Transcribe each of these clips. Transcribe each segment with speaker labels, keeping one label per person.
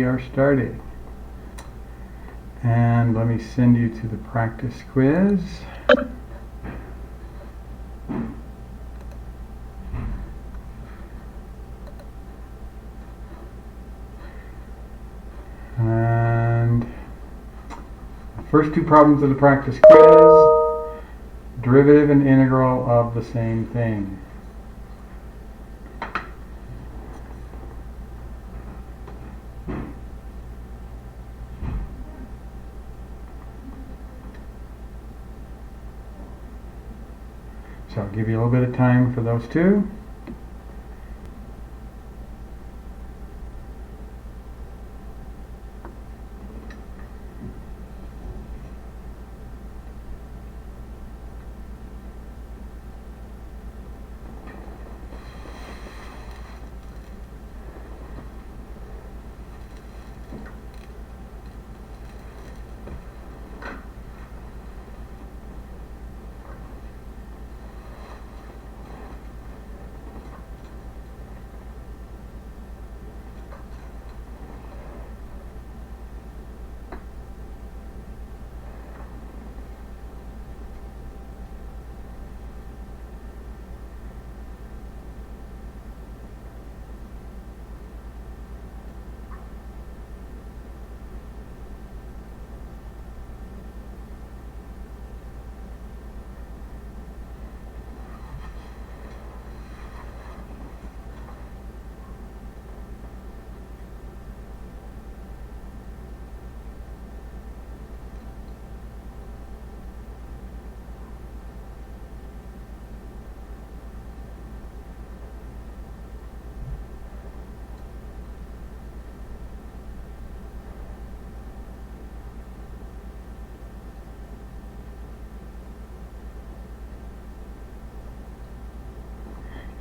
Speaker 1: are starting. And let me send you to the practice quiz. And the first two problems of the practice quiz, derivative and integral of the same thing. So I'll give you a little bit of time for those two.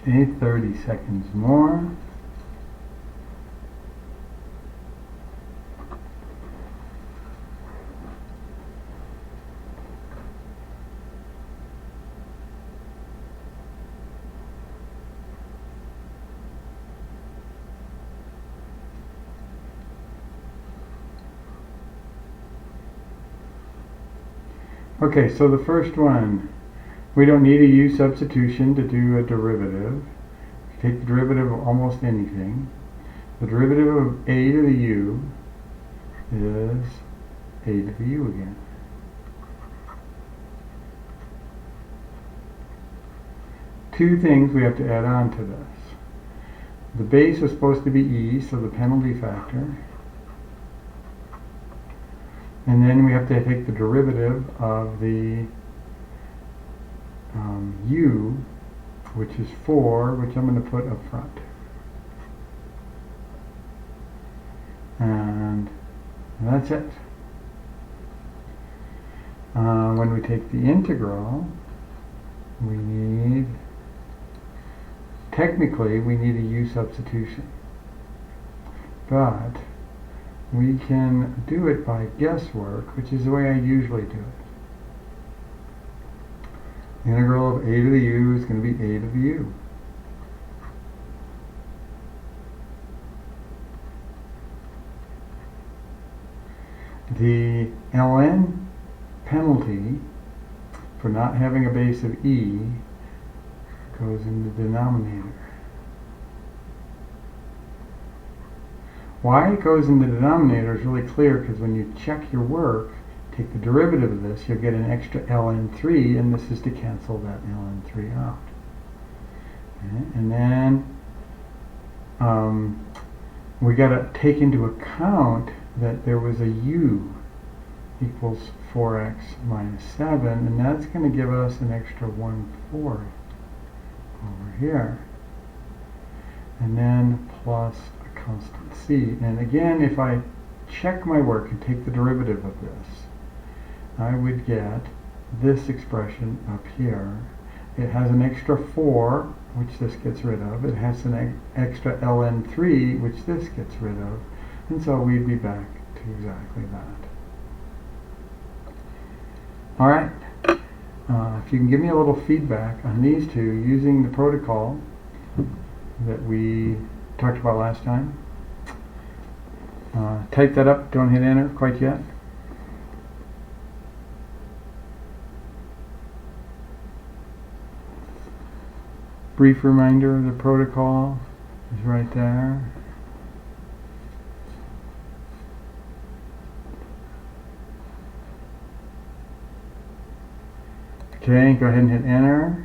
Speaker 1: Okay, 30 seconds more. Okay, so the first one, we don't need a u substitution to do a derivative. Take the derivative of almost anything. The derivative of a to the u is a to the u again. Two things we have to add on to this. The base was supposed to be e, so the penalty factor. And then we have to take the derivative of the u, which is 4, which I'm going to put up front. And that's it. When we take the integral, technically we need a u substitution. But we can do it by guesswork, which is the way I usually do it. The integral of a to the u is going to be a to the u. The ln penalty for not having a base of e goes in the denominator. Why it goes in the denominator is really clear, because when you check your work, take the derivative of this, you'll get an extra ln3, and this is to cancel that ln3 out. Okay. And then we got to take into account that there was a u equals 4x minus 7, and that's going to give us an extra 1/4 over here. And then plus a constant c. And again, if I check my work and take the derivative of this, I would get this expression up here. It has an extra 4, which this gets rid of. It has an extra ln3, which this gets rid of. And so we'd be back to exactly that. All right. If you can give me a little feedback on these two using the protocol that we talked about last time. Type that up, don't hit enter quite yet. Brief reminder of the protocol is right there. Okay, go ahead and hit enter.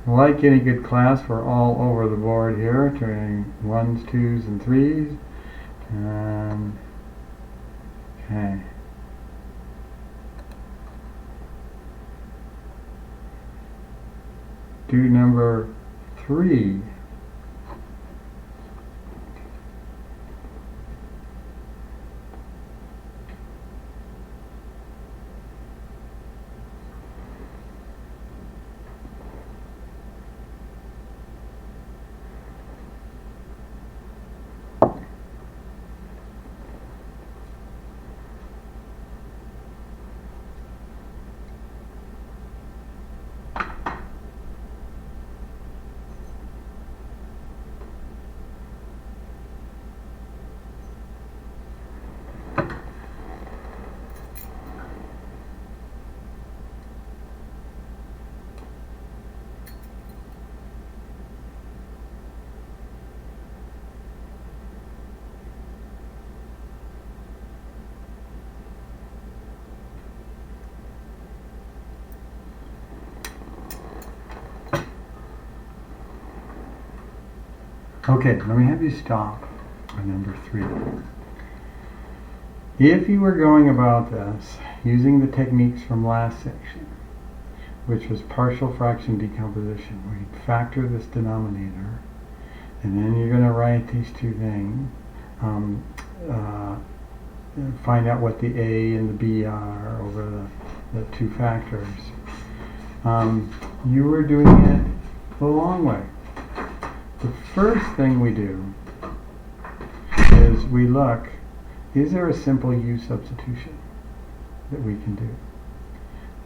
Speaker 1: Like any good class, we're all over the board here, turning 1s, 2s, and 3s. Okay. Do number 3. Okay, let me have you stop on number 3. If you were going about this using the techniques from last section, which was partial fraction decomposition, where you factor this denominator, and then you're going to write these two things, find out what the A and the B are over the two factors. You were doing it the long way. The first thing we do is we look, is there a simple u substitution that we can do?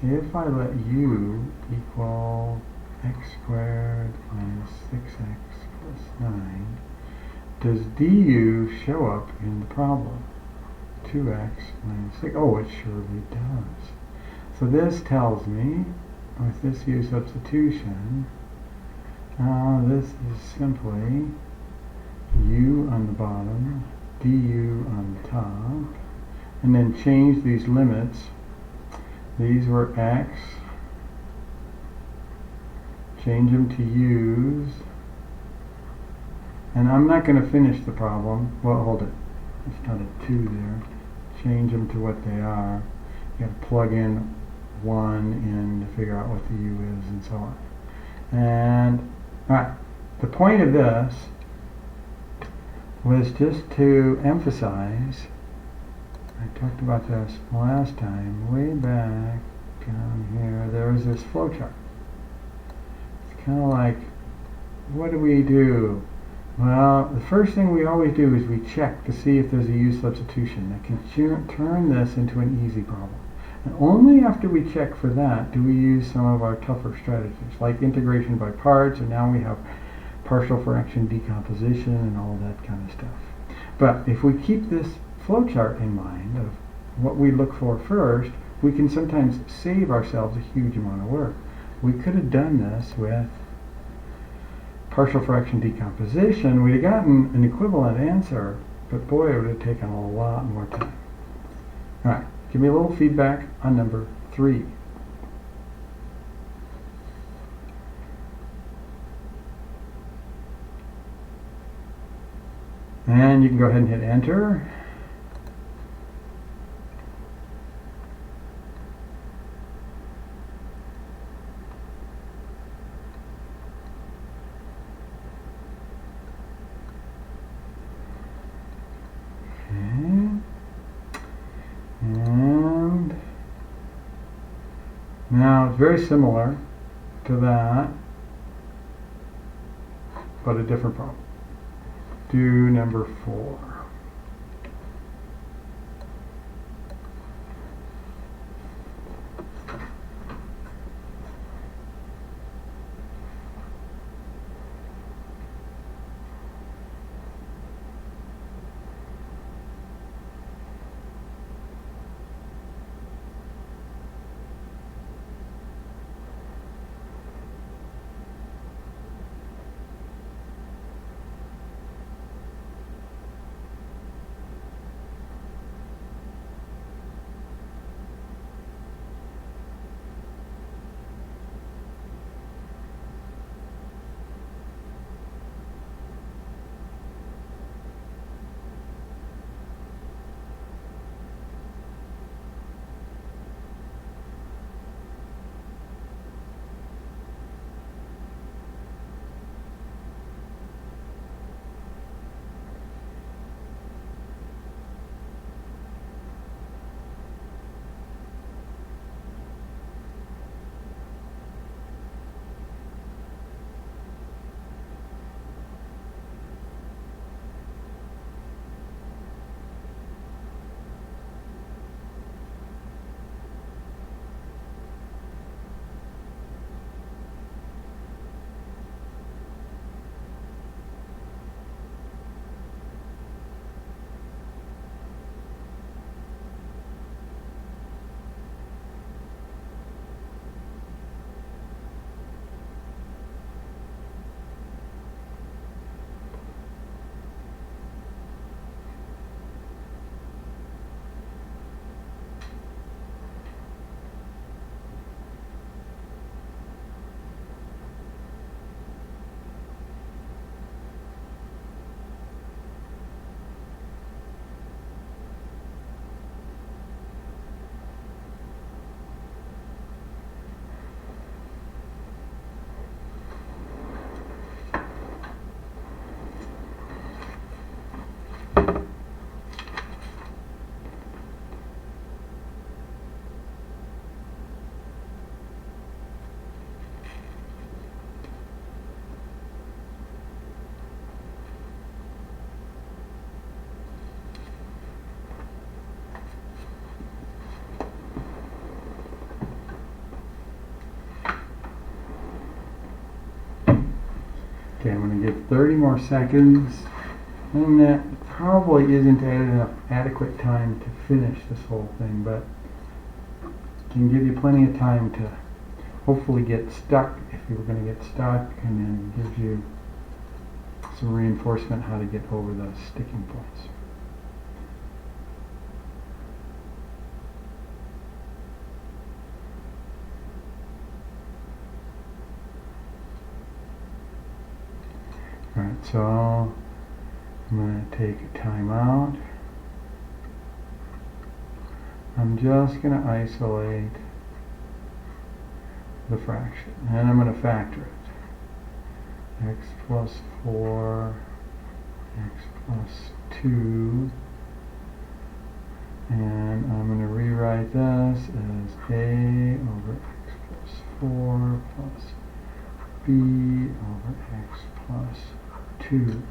Speaker 1: If I let u equal x squared minus 6x plus 9, does du show up in the problem? 2x minus 6, oh, it surely does. So this tells me, with this u substitution, this is simply u on the bottom, du on the top, and then change these limits. These were x, change them to u's, and I'm not going to finish the problem. Well, hold it, it's not a 2 there. Change them to what they are. You have to plug in 1 in to figure out what the u is, and so on. And alright, the point of this was just to emphasize, I talked about this last time, way back down here, there was this flowchart. It's kind of like, what do we do? Well, the first thing we always do is we check to see if there's a u substitution that can turn this into an easy problem. And only after we check for that do we use some of our tougher strategies, like integration by parts, and now we have partial fraction decomposition and all that kind of stuff. But if we keep this flowchart in mind of what we look for first, we can sometimes save ourselves a huge amount of work. We could have done this with partial fraction decomposition. We'd have gotten an equivalent answer, but boy, it would have taken a lot more time. All right. Give me a little feedback on number 3. And you can go ahead and hit enter. Now it's very similar to that. but a different problem. Do number 4. Okay, I'm going to give 30 more seconds, and that probably isn't enough adequate time to finish this whole thing, but can give you plenty of time to hopefully get stuck if you were going to get stuck, and then gives you some reinforcement how to get over the sticking points. Alright, so I'm going to take a time out. I'm just going to isolate the fraction, and I'm going to factor it. X plus 4, x plus 2, and I'm going to rewrite this as a over x plus 4 plus b over x plus 2.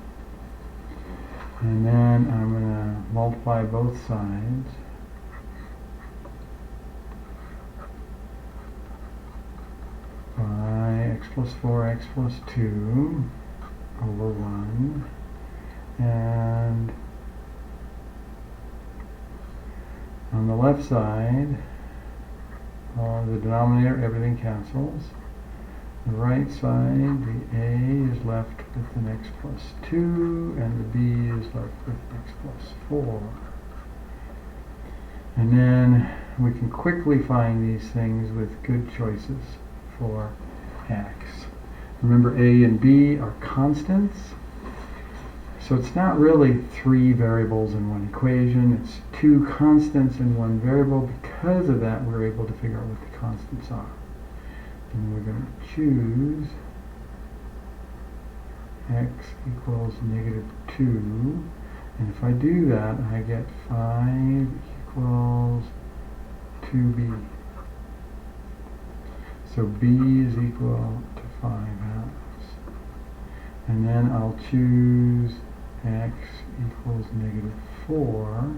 Speaker 1: And then I'm going to multiply both sides by x plus 4, x plus 2 over 1. And on the left side, the denominator, everything cancels. The right side, the a is left with an x plus 2, and the b is left with x plus 4. And then we can quickly find these things with good choices for x. Remember, a and b are constants, so it's not really 3 variables in one equation, it's 2 constants in one variable. Because of that, we're able to figure out what the constants are. And we're going to choose x equals -2, and if I do that, I get 5 equals 2b. So b is equal to 5 halves. And then I'll choose x equals -4.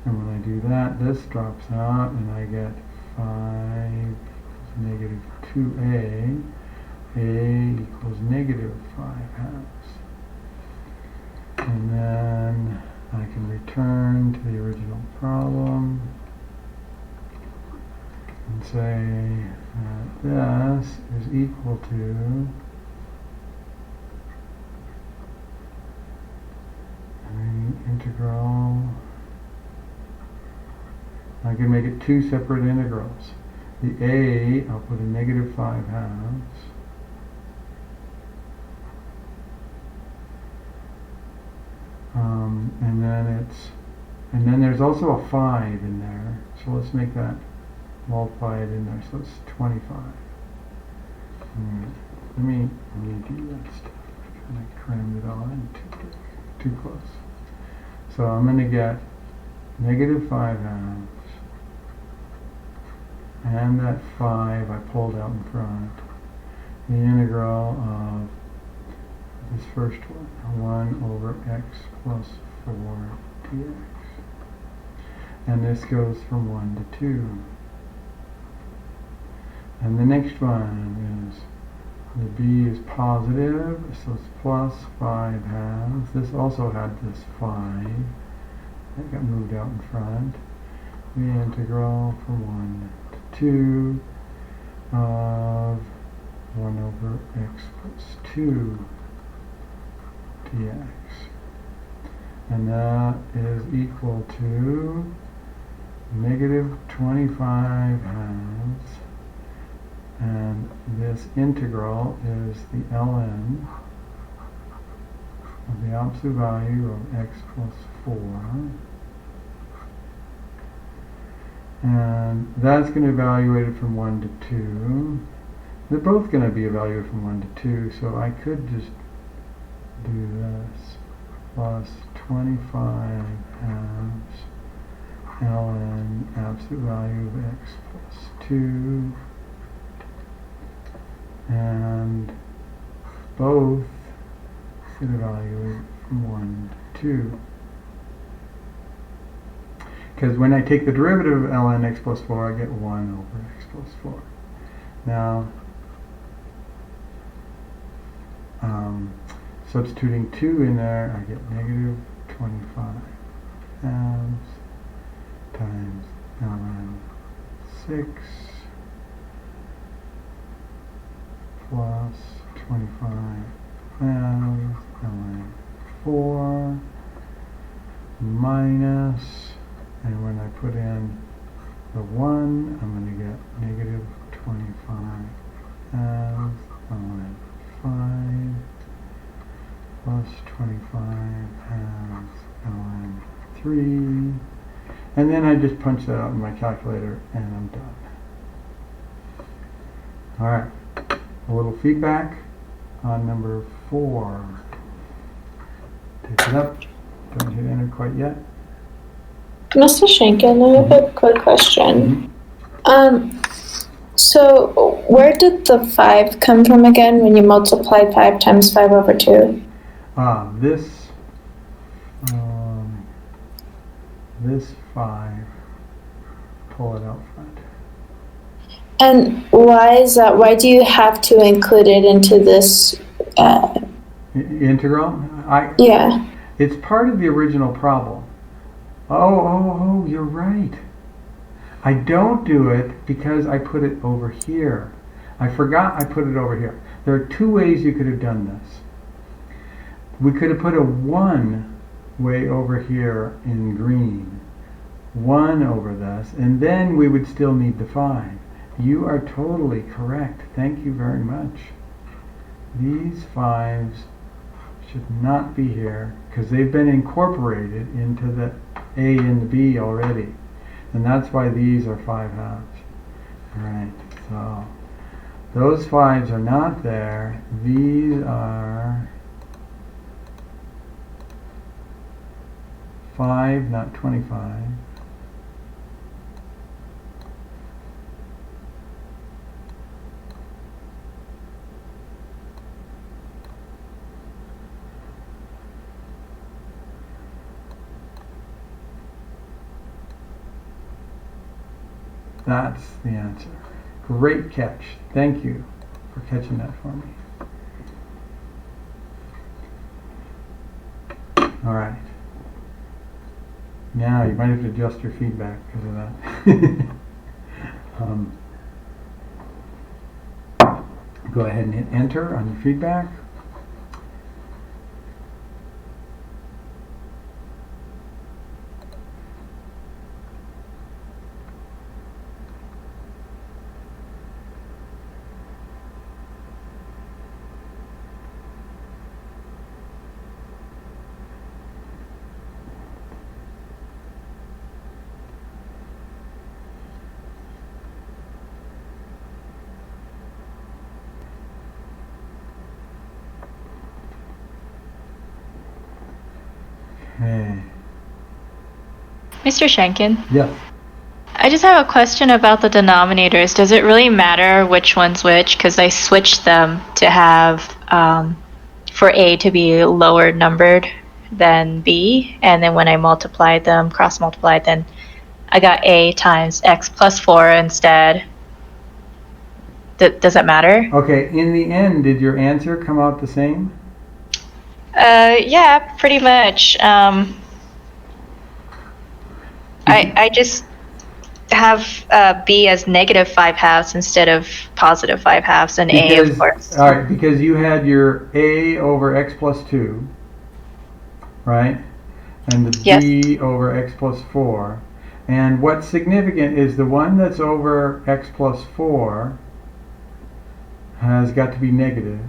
Speaker 1: And when I do that, this drops out, and I get 5 equals -2a. A equals -5/2. And then I can return to the original problem and say that this is equal to the integral. I can make it two separate integrals. The a, I'll put a -5/2. And then there's also a 5 in there. So let's make that, multiply it in there. So it's 25. Let me redo that stuff. I kind of crammed it all in too close. So I'm going to get -5/2. And that 5 I pulled out in front. The integral of this first one, 1 over x plus 4 dx. And this goes from 1 to 2. And the next one is, the b is positive, so it's plus 5/2. This also had this 5. That got moved out in front. The integral from 1 to 2 of 1 over x plus 2 dx. And that is equal to -25/2. And this integral is the ln of the absolute value of x plus 4. And that's going to be evaluated from 1 to 2. They're both going to be evaluated from 1 to 2, so I could just do this. Plus 25/2 ln absolute value of x plus 2. And both should evaluate from 1 to 2. Because when I take the derivative of ln x plus 4, I get 1 over x plus 4. Now, substituting 2 in there, I get -25 times ln 6 plus 25 ln 4 minus, and when I put in the 1, I'm going to get -25 ln 5 plus 25 ln 3, and then I just punch that out in my calculator and I'm done. Alright, a little feedback on number 4. Take it up, don't hit enter quite yet.
Speaker 2: Mr. Shankin, I have a quick question. So where did the 5 come from again when you multiplied 5 times 5 over 2?
Speaker 1: This 5, pull it out front.
Speaker 2: And why is that? Why do you have to include it into this?
Speaker 1: Integral?
Speaker 2: Yeah.
Speaker 1: It's part of the original problem. Oh, you're right. I don't do it because I put it over here. I forgot I put it over here. There are 2 ways you could have done this. We could have put a 1 way over here in green. 1 over this, and then we would still need the 5. You are totally correct. Thank you very much. These 5s should not be here because they've been incorporated into the A and the B already. And that's why these are 5/2. Alright, so those 5s are not there. These are 5, not 25. That's the answer. Great catch. Thank you for catching that for me. All right. Now you might have to adjust your feedback because of that. Go ahead and hit enter on your feedback. Okay.
Speaker 3: Mr. Shankin,
Speaker 1: Yes.
Speaker 3: I just have a question about the denominators. Does it really matter which one's which? Because I switched them to have for A to be lower numbered than B, and then when I multiplied them, cross-multiplied, then I got A times X plus 4 instead. Does that matter?
Speaker 1: Okay, in the end, did your answer come out the same?
Speaker 3: Yeah, pretty much. I just have B as negative 5/2 instead of positive 5/2, and A, of course.
Speaker 1: All right, because you had your A over X plus 2, right? And the
Speaker 3: Yes.
Speaker 1: B over X plus 4. And what's significant is the one that's over X plus 4 has got to be negative,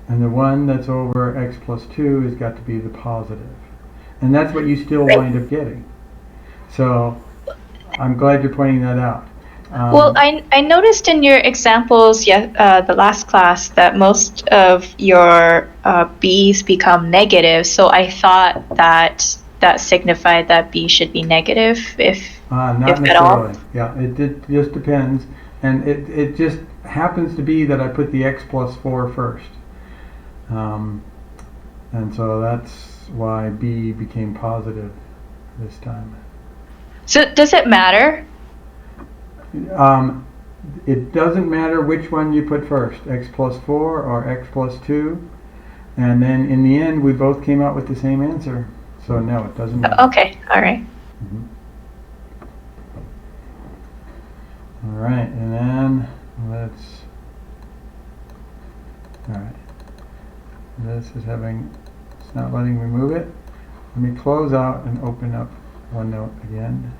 Speaker 1: and the one that's over X plus 2 has got to be the positive. And that's what you still wind up getting. So I'm glad you're pointing that out.
Speaker 3: Well, I noticed in your examples, the last class, that most of your B's become negative. So I thought that signified that B should be negative, if
Speaker 1: Not
Speaker 3: if
Speaker 1: necessarily.
Speaker 3: at all.
Speaker 1: Yeah, it just depends, and it just happens to be that I put the X plus 4 first, and so that's why B became positive this time.
Speaker 3: So does it matter?
Speaker 1: It doesn't matter which one you put first, X plus 4 or X plus 2, and then in the end we both came out with the same answer. So no, it doesn't matter.
Speaker 3: Okay, all right.
Speaker 1: All right, and then let's. All right, this is it's not letting me move it. Let me close out and open up OneNote again.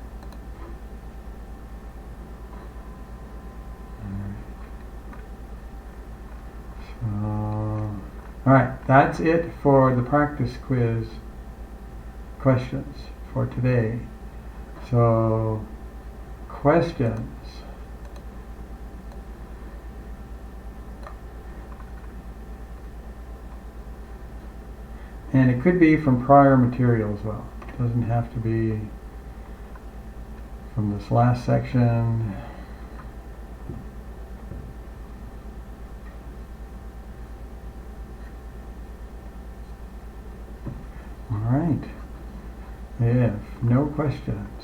Speaker 1: All right, that's it for the practice quiz questions for today. So, questions. And it could be from prior material as well. It doesn't have to be from this last section. All right. If no questions,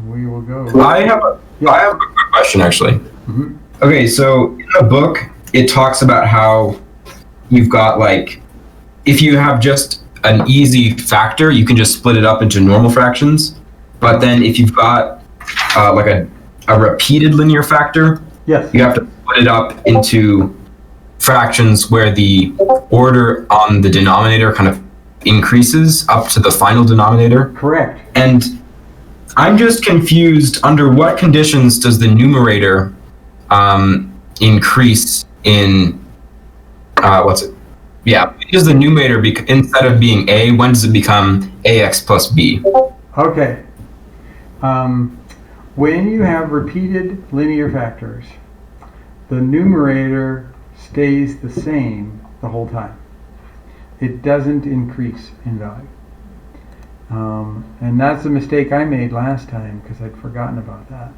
Speaker 1: we will go.
Speaker 4: I have a quick question, actually.
Speaker 1: Mm-hmm.
Speaker 4: Okay, so in the book, it talks about how you've got, like, if you have just an easy factor, you can just split it up into normal fractions. But then if you've got like a repeated linear factor,
Speaker 1: Yes.
Speaker 4: you have to split it up into fractions where the order on the denominator kind of increases up to the final denominator.
Speaker 1: Correct.
Speaker 4: And I'm just confused, under what conditions does the numerator increase in, when does the numerator, instead of being A, when does it become AX plus B?
Speaker 1: Okay. When you have repeated linear factors, the numerator stays the same the whole time. It doesn't increase in value. And that's a mistake I made last time because I'd forgotten about that.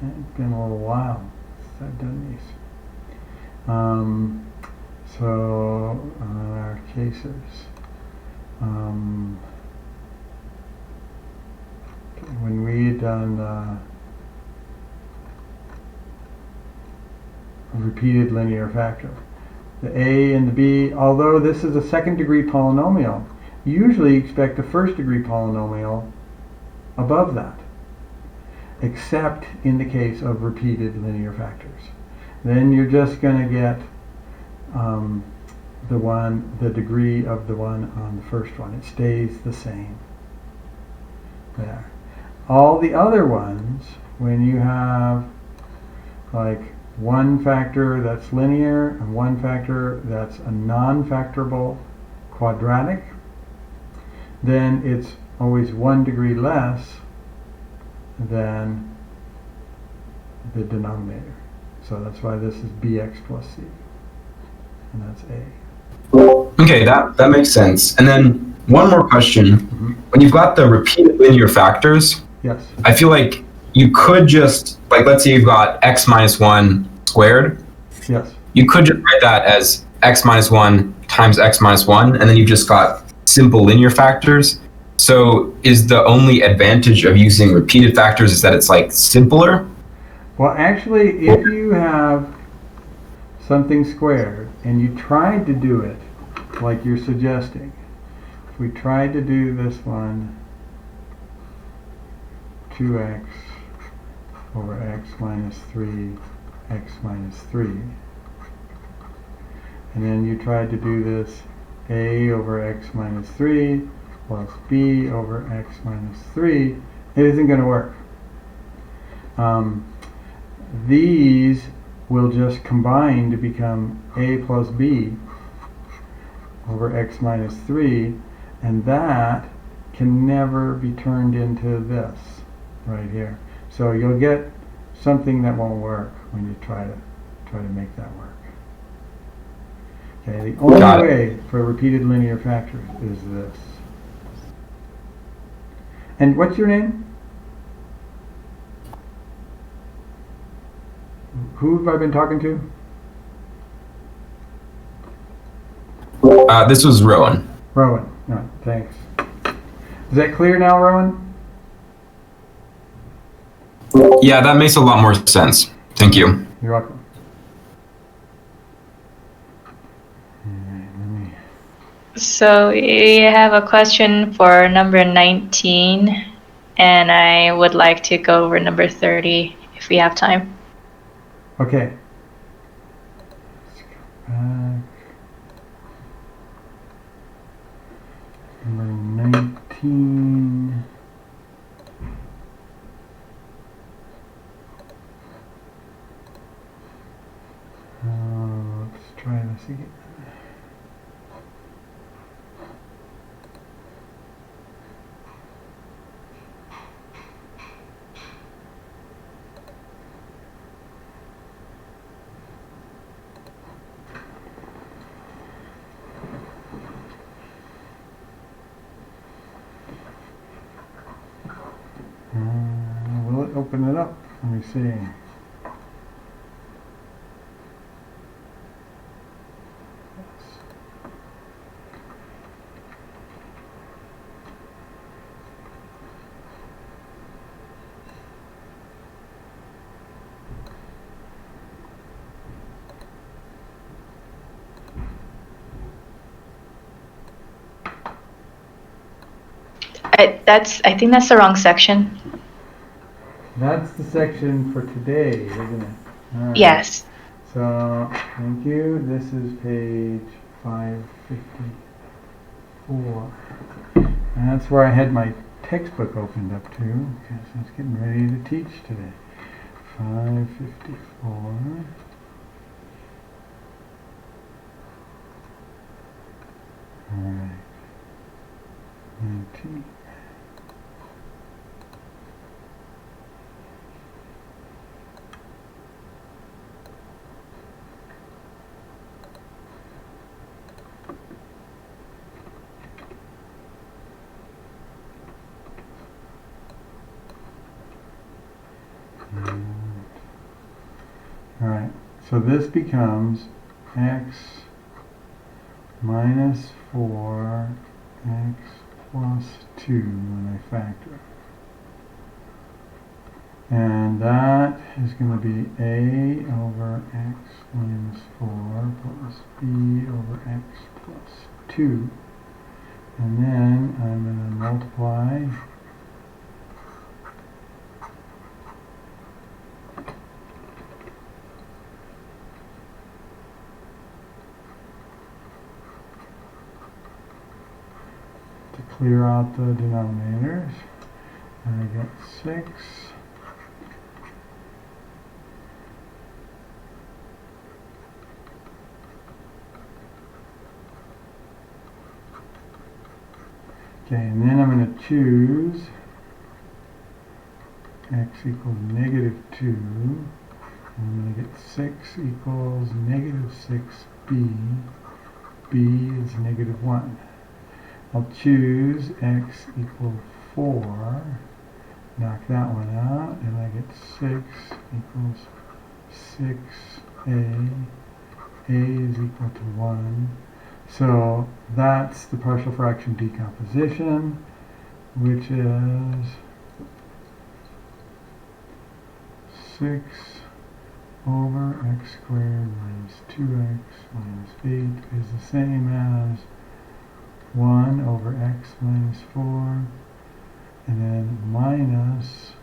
Speaker 1: It's been a little while since I've done these. So, our cases. When we had done repeated linear factor. The a and the b, although this is a second degree polynomial, you usually expect a first degree polynomial above that, except in the case of repeated linear factors. Then you're just going to get the degree of the one on the first one. It stays the same. There. All the other ones, when you have like one factor that's linear and one factor that's a non-factorable quadratic, then it's always 1 degree less than the denominator. So that's why this is bx plus c, and that's a.
Speaker 4: Okay, that makes sense. And then one more question. When you've got the repeated linear factors,
Speaker 1: Yes.
Speaker 4: I feel like you could just, like, let's say you've got x minus 1 squared.
Speaker 1: Yes.
Speaker 4: You could just write that as x minus 1 times x minus 1, and then you've just got simple linear factors. So is the only advantage of using repeated factors is that it's like simpler?
Speaker 1: Well, actually, if you have something squared and you tried to do it like you're suggesting, if we tried to do this one, 2x over x minus 3, x minus 3, and then you tried to do this a over x minus 3 plus b over x minus 3, it isn't going to work. These will just combine to become a plus b over x minus 3, and that can never be turned into this right here. So you'll get something that won't work when you try to make that work. Okay, the only way for repeated linear factors is this. And what's your name? Who have I been talking to?
Speaker 4: This was Rowan.
Speaker 1: Rowan. No, thanks. Is that clear now, Rowan?
Speaker 4: Yeah, that makes a lot more sense. Thank you.
Speaker 1: You're welcome.
Speaker 3: So we have a question for number 19, and I would like to go over number 30 if we have time.
Speaker 1: Okay. Let's go back. Number 19. Let's try this again. Will it open it up? Let me see.
Speaker 3: I think that's the wrong section.
Speaker 1: That's the section for today, isn't it? All right.
Speaker 3: Yes.
Speaker 1: So, thank you. This is page 554. And that's where I had my textbook opened up to, because I was getting ready to teach today. 554. All right. 19. All right, so this becomes x minus 4 x plus 2 when I factor. And that is going to be a over x minus 4 plus b over x plus 2. And then I'm going to multiply to clear out the denominators. And I get 6 okay, and then I'm going to choose x equals negative 2. And I'm going to get 6 equals negative 6b. b is negative 1. I'll choose x equals 4. Knock that one out, and I get 6 equals 6a. A is equal to 1. So that's the partial fraction decomposition, which is 6 over x squared minus 2x minus 8 is the same as 1 over x minus 4, and then minus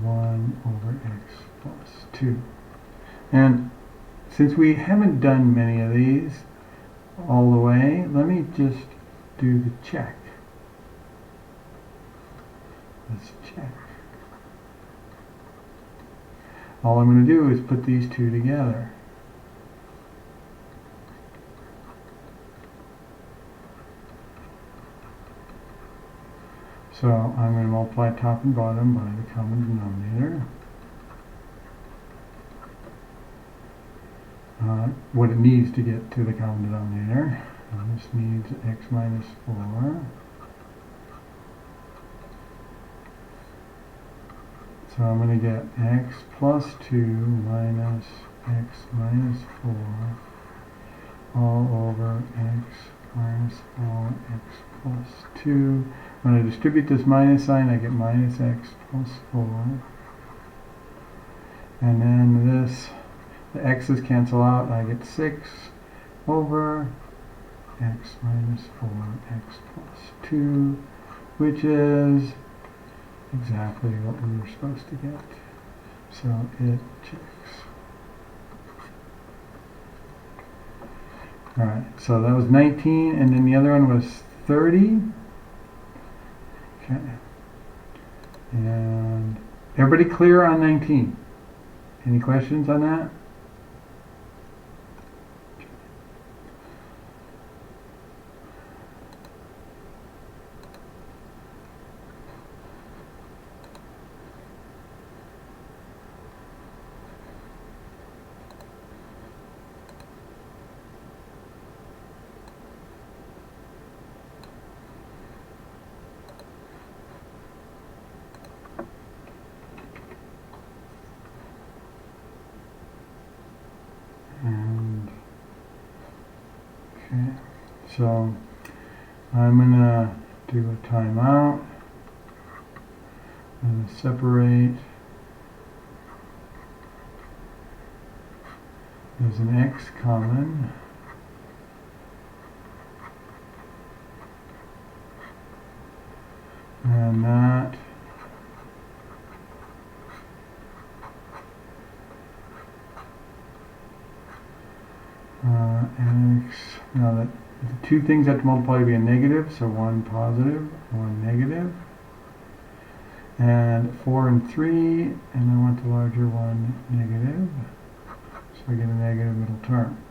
Speaker 1: 1 over x plus 2. And since we haven't done many of these all the way, let me just do the check. Let's check. All I'm going to do is put these two together. So I'm going to multiply top and bottom by the common denominator. What it needs to get to the common denominator. And this needs x minus 4. So I'm going to get x plus 2 minus x minus 4 all over x minus 4x plus 2. When I distribute this minus sign, I get minus x plus 4. And then this, the x's cancel out, I get 6 over x minus 4x plus 2, which is exactly what we were supposed to get. So it checks. Alright, so that was 19, and then the other one was 30. Okay. And everybody clear on 19? Any questions on that? And okay, so I'm gonna do a timeout. I'm gonna separate. There's an x common. And that x, now that the two things have to multiply to be a negative, so one positive, one negative. And 4 and 3, and I want the larger one negative. So I get a negative middle term.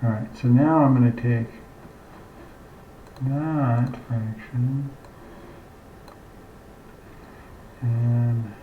Speaker 1: Alright, so now I'm going to take that fraction and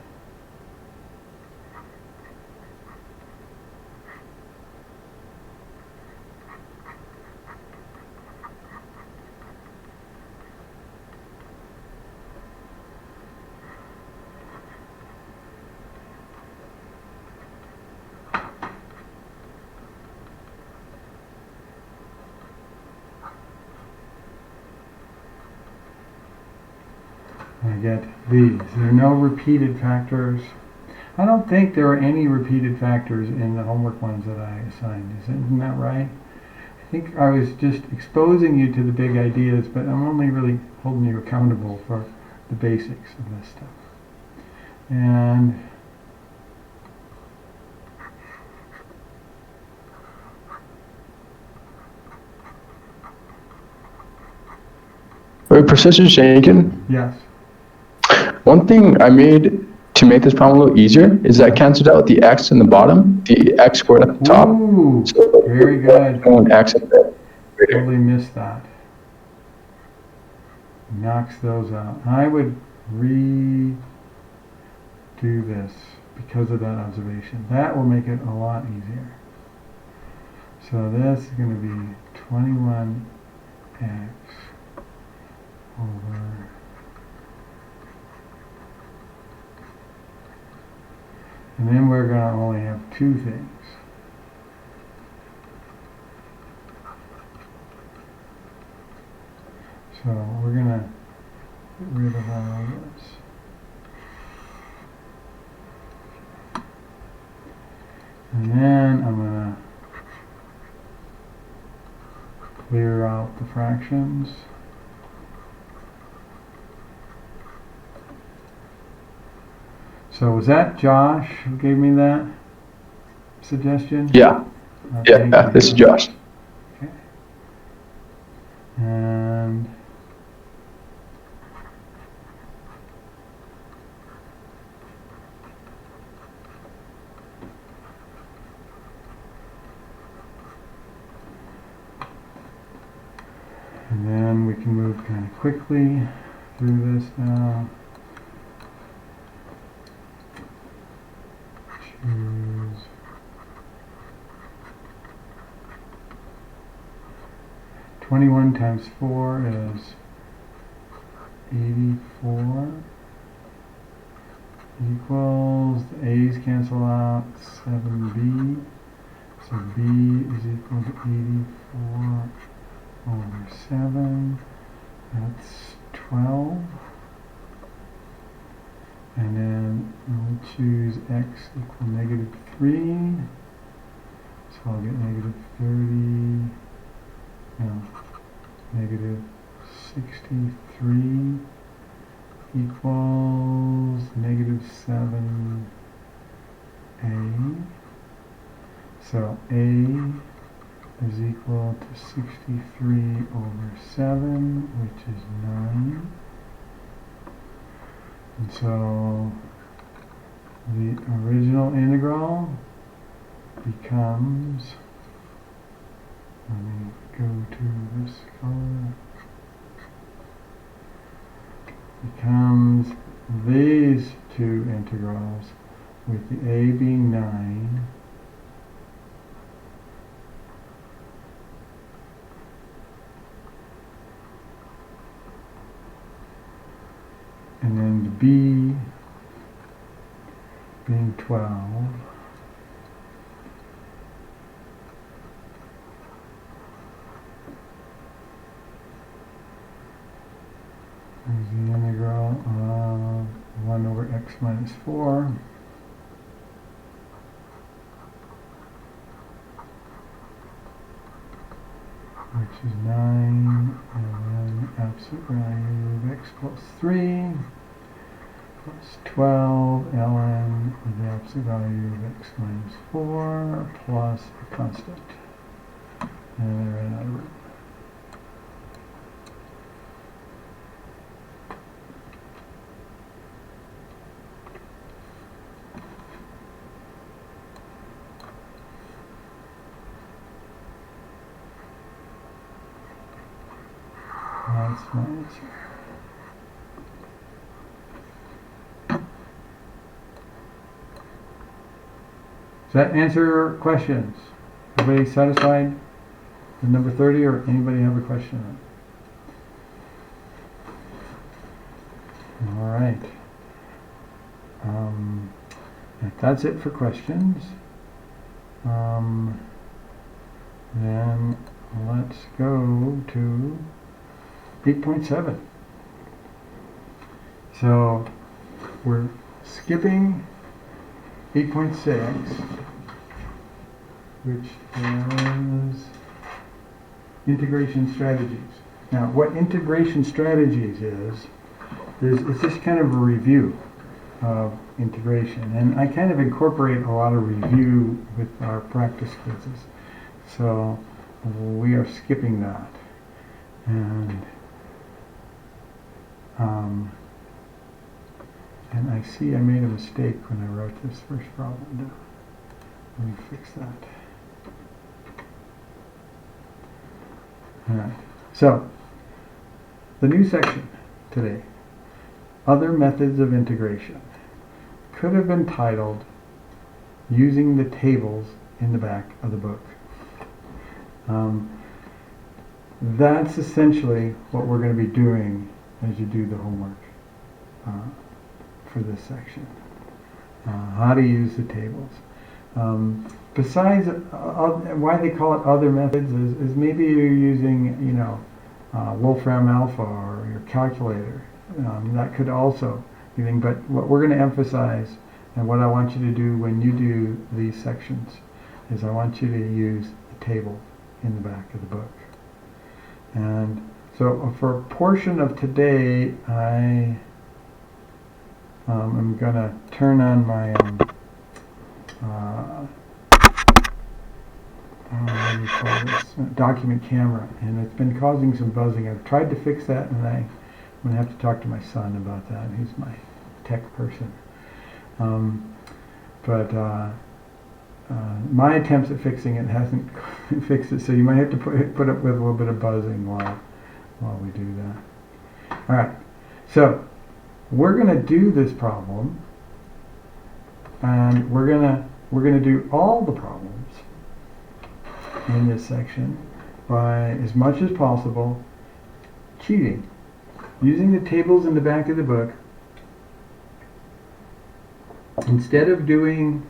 Speaker 1: I get these. There are no repeated factors. I don't think there are any repeated factors in the homework ones that I assigned. Isn't that right? I think I was just exposing you to the big ideas, but I'm only really holding you accountable for the basics of this stuff. And
Speaker 5: Wait, Professor Shankin,
Speaker 1: yes.
Speaker 5: one thing I made to make this problem a little easier is I canceled out the x in the bottom, the x squared at the top.
Speaker 1: Ooh,
Speaker 5: So
Speaker 1: very good.
Speaker 5: One x at the greater.
Speaker 1: Totally missed that. Knocks those out. I would redo this because of that observation. That will make it a lot easier. So this is going to be 21x over and then we're going to only have two things. So we're going to get rid of all of this. And then I'm going to clear out the fractions. So was that Josh who gave me that suggestion?
Speaker 5: Yeah,
Speaker 1: Thank
Speaker 5: yeah,
Speaker 1: you.
Speaker 5: this is Josh.
Speaker 1: Okay. And then we can move kind of quickly through this now. Choose 21 times 4 is 84 equals, the A's cancel out, 7b, so b is equal to 84 over 7, that's 12, and then we'll choose x equal negative 3, so I'll get negative 30, no, negative 63 equals negative 7a, so a is equal to 63 over 7, which is 9. And so the original integral becomes, let me go to this color, becomes these two integrals with the a being 9 and then the b being 12 is the integral of 1 over x minus 4 which is 9, and then absolute value of x plus 3 plus 12 ln of the absolute value of x minus 4 plus a constant. And I ran out of room. That's my answer. Does that answer your questions? Everybody satisfied with number 30, or anybody have a question? All right. If that's it for questions, then let's go to 8.7. So we're skipping 8.6, which is integration strategies. Now, what integration strategies is it's just kind of a review of integration. And I kind of incorporate a lot of review with our practice quizzes. So we are skipping that. And I see I made a mistake when I wrote this first problem down. Let me fix that. All right. So the new section today, other methods of integration, could have been titled using the tables in the back of the book. That's essentially what we're going to be doing as you do the homework for this section. How to use the tables. Besides, why they call it other methods is maybe you're using, Wolfram Alpha or your calculator. That could also be thing. But what we're going to emphasize and what I want you to do when you do these sections is I want you to use the table in the back of the book. And so for a portion of today, I am going to turn on my what do you call this? Document camera, and it's been causing some buzzing. I've tried to fix that, and I'm going to have to talk to my son about that. He's my tech person. My attempts at fixing it hasn't fixed it, so you might have to put up with a little bit of buzzing while we do that. All right, so we're going to do this problem, and we're going to do all the problems in this section by, as much as possible, cheating, using the tables in the back of the book. Instead of doing,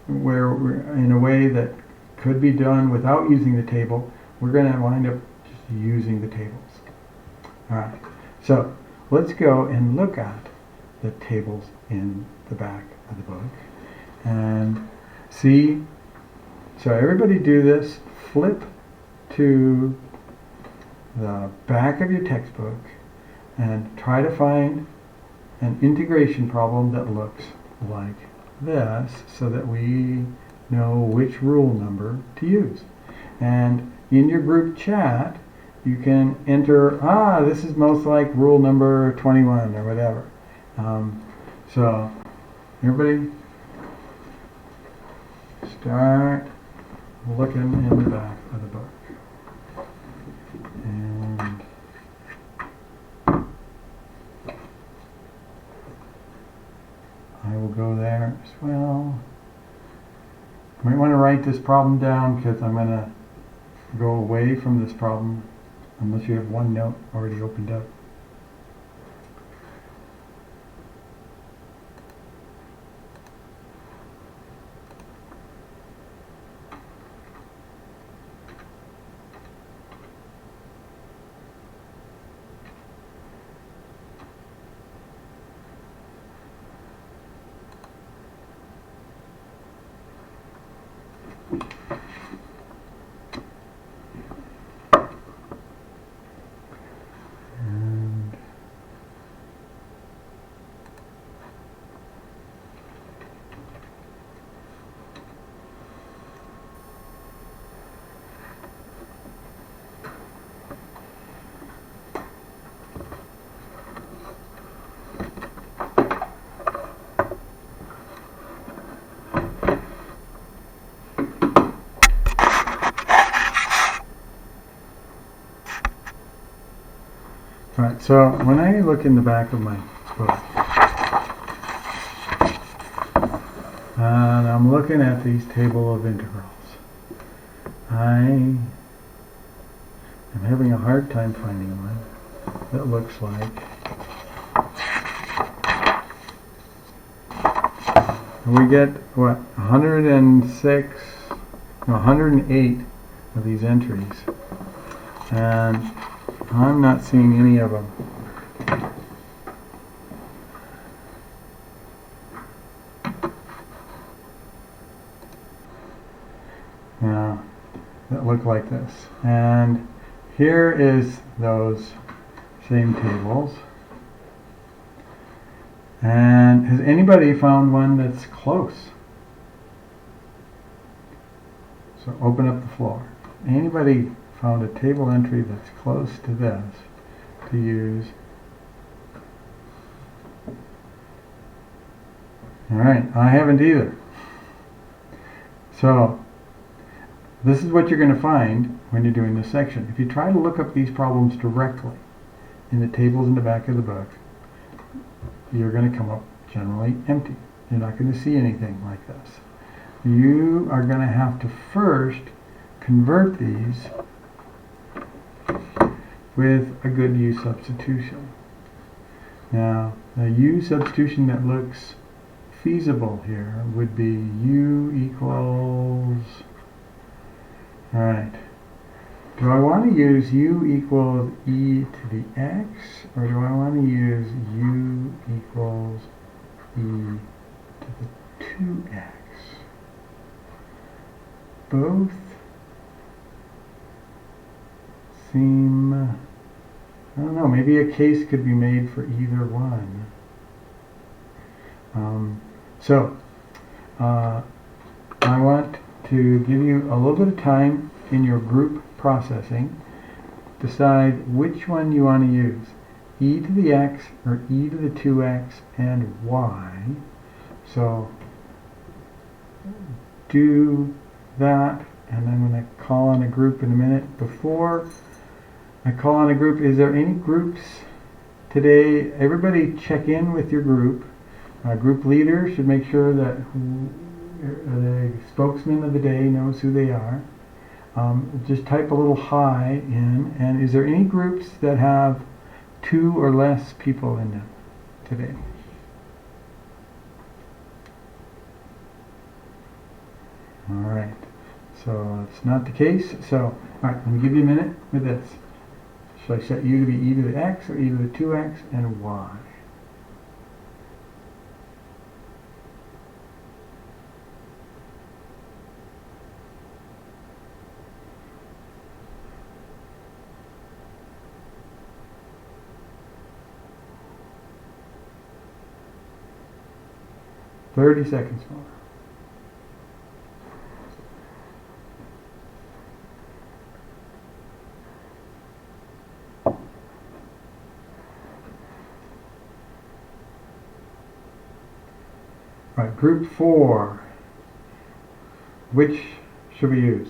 Speaker 1: where we're in a way that could be done without using the table, we're going to wind up just using the tables. All right, so let's go and look at the tables in the back of the book and see. So everybody do this. Flip to the back of your textbook and try to find an integration problem that looks like this so that we know which rule number to use. And in your group chat, you can enter, this is most like rule number 21 or whatever. So everybody start looking in the back of the book. And I will go there as well. You might want to write this problem down because I'm going to go away from this problem unless you have one note already opened up. Alright, so when I look in the back of my book, and I'm looking at these table of integrals, I am having a hard time finding one that looks like, we get, 108 of these entries, and I'm not seeing any of them like this. And here is those same tables. And has anybody found one that's close? So open up the floor. Anybody found a table entry that's close to this to use? All right, I haven't either. So this is what you're going to find when you're doing this section. If you try to look up these problems directly in the tables in the back of the book, you're going to come up generally empty. You're not going to see anything like this. You are going to have to first convert these with a good U substitution. Now, the U substitution that looks feasible here would be U equals, all right, do I want to use U equals e to the x, or do I want to use U equals e to the 2x? Both seem, I don't know, maybe a case could be made for either one. I want to give you a little bit of time in your group processing. Decide which one you want to use, e to the x or e to the 2x, and why. So do that, and I'm going to call on a group in a minute. Before I call on a group, is there any groups today? Everybody check in with your group. Group leader should make sure that the spokesman of the day knows who they are. Just type a little hi in. And is there any groups that have 2 or less people in them today? All right. So it's not the case. So, all right, let me give you a minute with this. Should I set U to be e to the x or e to the 2x, and why? Thirty seconds more. Right, group 4. Which should we use?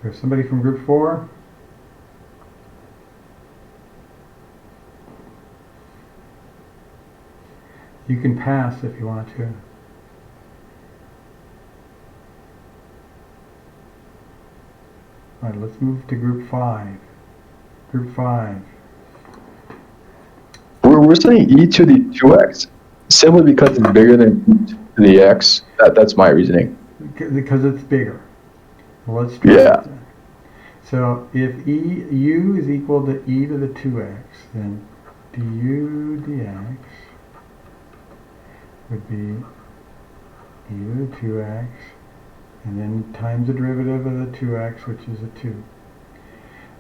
Speaker 1: There's somebody from group 4? You can pass if you want to. All right, let's move to group 5. Group 5.
Speaker 5: We're saying e to the 2x simply because it's bigger than e to the x. That's my reasoning.
Speaker 1: Because it's bigger. Well, let's try that. So if u is equal to e to the 2x, then du dx would be e to the 2x, and then times the derivative of the 2x, which is a 2.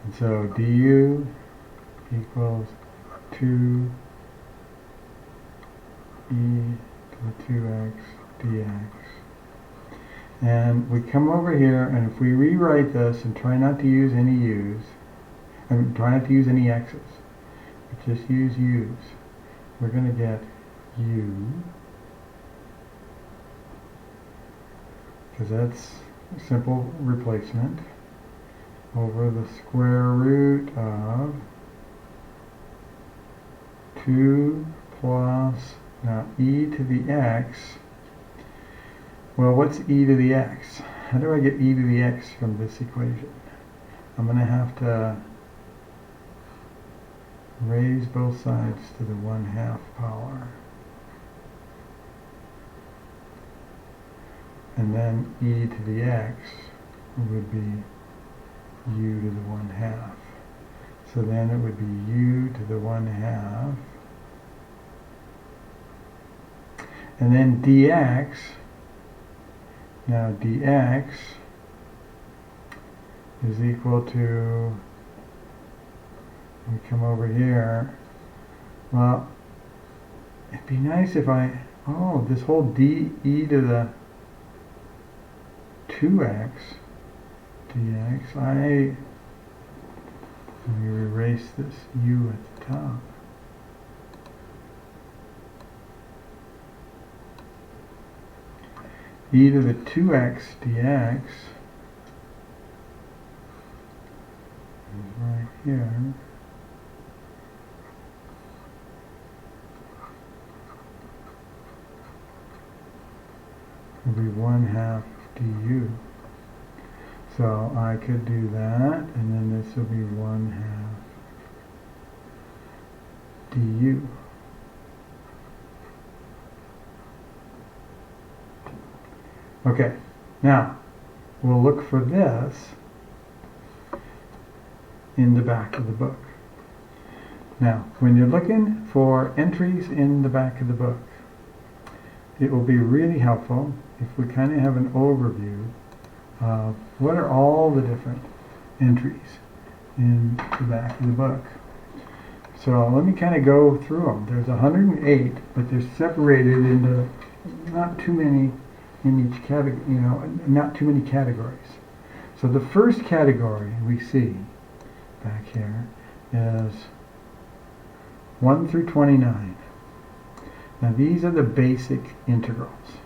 Speaker 1: And so du equals 2 e to the 2x dx. And we come over here, and if we rewrite this and try not to use any u's, try not to use any x's, but just use u's, we're going to get u, because that's a simple replacement, over the square root of 2 plus, now e to the x. Well, what's e to the x? How do I get e to the x from this equation? I'm going to have to raise both sides to the 1/2 power. And then e to the x would be u to the 1/2. So then it would be u to the 1/2. And then dx, now dx is equal to, we come over here, well, it'd be nice if this whole d e to the 2x dx, let me erase this u at the top. E to the 2x dx is right here. Will be 1/2 du. So I could do that, and then this will be 1/2 du. Okay, now we'll look for this in the back of the book. Now, when you're looking for entries in the back of the book, it will be really helpful if we kind of have an overview of what are all the different entries in the back of the book. So let me kind of go through them. There's 108, but they're separated into not too many in each category, not too many categories. So the first category we see back here is 1 through 29. Now these are the basic integrals.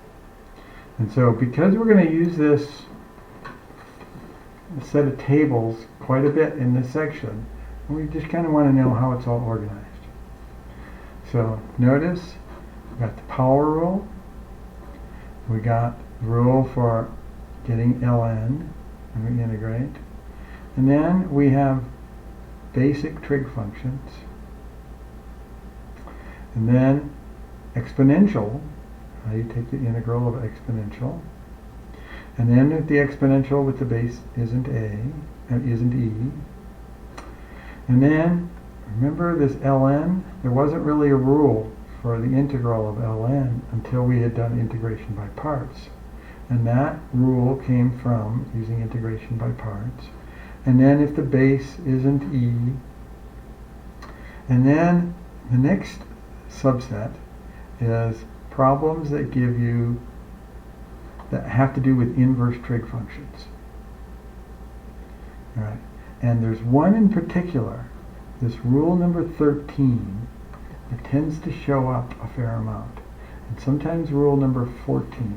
Speaker 1: And so because we're going to use this set of tables quite a bit in this section, we just kind of want to know how it's all organized. So notice we got the power rule. We got the rule for getting ln, and we integrate. And then we have basic trig functions. And then exponential, how you take the integral of exponential. And then if the exponential with the base isn't isn't e. And then, remember this ln? There wasn't really a rule for the integral of ln until we had done integration by parts. And that rule came from using integration by parts. And then if the base isn't e, and then the next subset is problems that give you, that have to do with inverse trig functions. All right. And there's one in particular, this rule number 13, that tends to show up a fair amount. And sometimes rule number 14.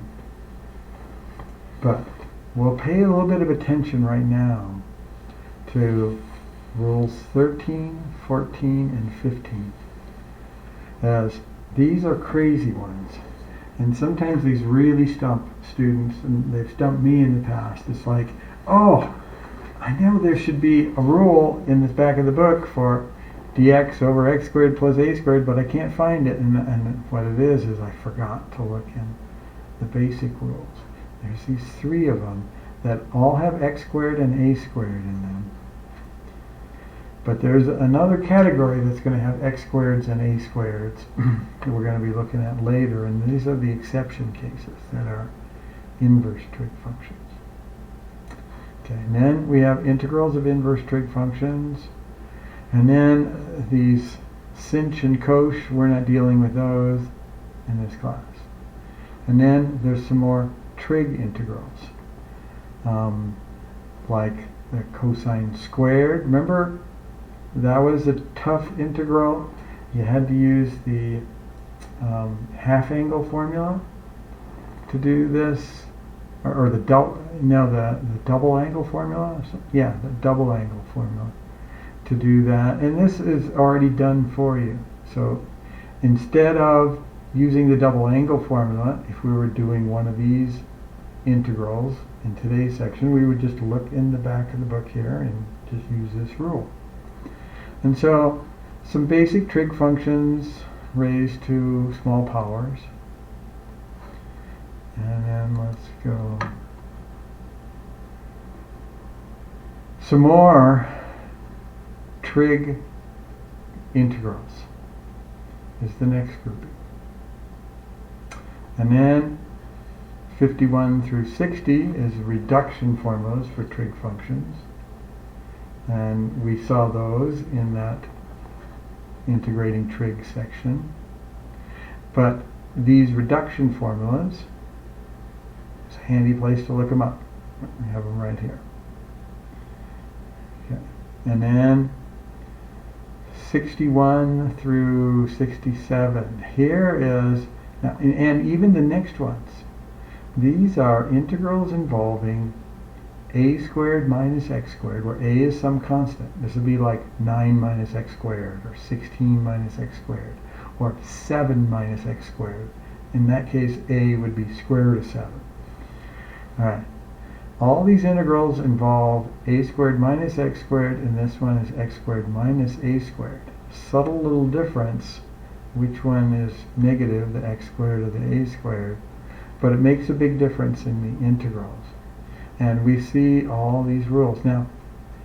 Speaker 1: But we'll pay a little bit of attention right now to rules 13, 14, and 15. As these are crazy ones. And sometimes these really stump students, and they've stumped me in the past. It's like, oh, I know there should be a rule in this back of the book for dx over x squared plus a squared, but I can't find it. And what it is I forgot to look in the basic rules. There's these 3 of them that all have x squared and a squared in them. But there's another category that's going to have x squareds and a squareds that we're going to be looking at later, and these are the exception cases that are inverse trig functions. Okay, and then we have integrals of inverse trig functions, and then these sinh and cosh, we're not dealing with those in this class. And then there's some more trig integrals, like the cosine squared. Remember, that was a tough integral. You had to use the half angle formula to do this, or the double angle formula. Yeah, the double angle formula to do that. And this is already done for you. So instead of using the double angle formula, if we were doing one of these integrals in today's section, we would just look in the back of the book here and just use this rule. And so some basic trig functions raised to small powers. And then let's go some more trig integrals is the next grouping. And then 51 through 60 is reduction formulas for trig functions. And we saw those in that integrating trig section. But these reduction formulas, it's a handy place to look them up. We have them right here. Okay. And then 61 through 67. Here is, now, and even the next ones, these are integrals involving a squared minus x squared, where a is some constant. This would be like 9 minus x squared, or 16 minus x squared, or 7 minus x squared. In that case, a would be square root of 7. Alright. All these integrals involve a squared minus x squared, and this one is x squared minus a squared. Subtle little difference, which one is negative, the x squared or the a squared, but it makes a big difference in the integrals. And we see all these rules. Now,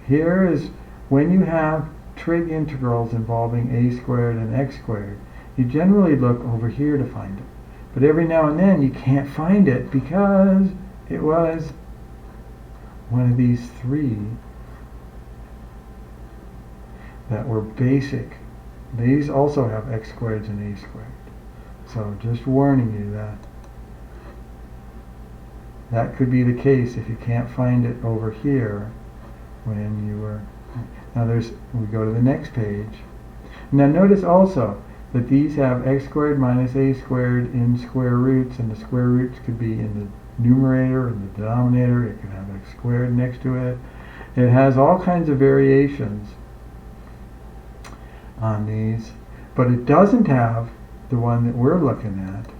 Speaker 1: here is when you have trig integrals involving a squared and x squared, you generally look over here to find it. But every now and then you can't find it because it was one of these three that were basic. These also have x squareds and a squared. So just warning you that could be the case if you can't find it over here when you were. Now we go to the next page. Now notice also that these have x squared minus a squared in square roots, and the square roots could be in the numerator and the denominator. It could have x squared next to it. It has all kinds of variations on these, but it doesn't have the one that we're looking at,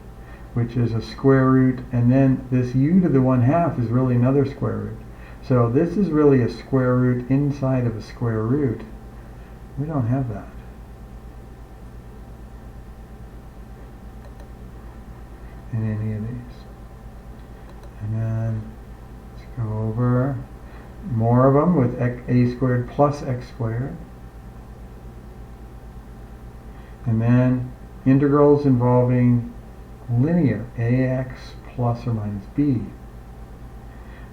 Speaker 1: which is a square root, and then this u to the 1/2 is really another square root. So this is really a square root inside of a square root. We don't have that. In any of these. And then let's go over more of them with a squared plus x squared. And then integrals involving linear, ax plus or minus b.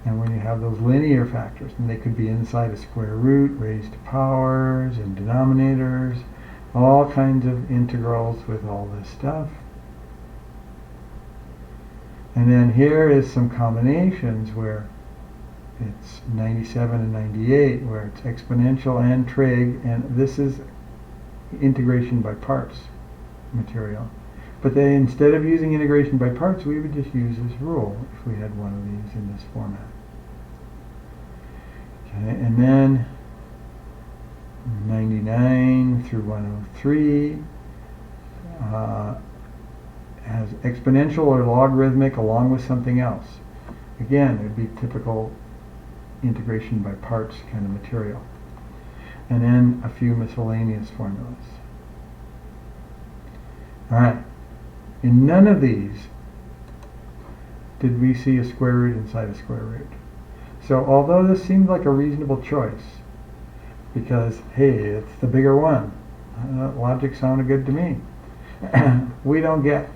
Speaker 1: And when you have those linear factors, and they could be inside a square root, raised to powers, and denominators, all kinds of integrals with all this stuff. And then here is some combinations where it's 97 and 98, where it's exponential and trig, and this is integration by parts material. But then instead of using integration by parts, we would just use this rule if we had one of these in this format. Okay, and then 99 through 103 has exponential or logarithmic along with something else. Again, it would be typical integration by parts kind of material. And then a few miscellaneous formulas. Alright, in none of these did we see a square root inside a square root. So although this seemed like a reasonable choice, because hey, it's the bigger one, logic sounded good to me, we don't get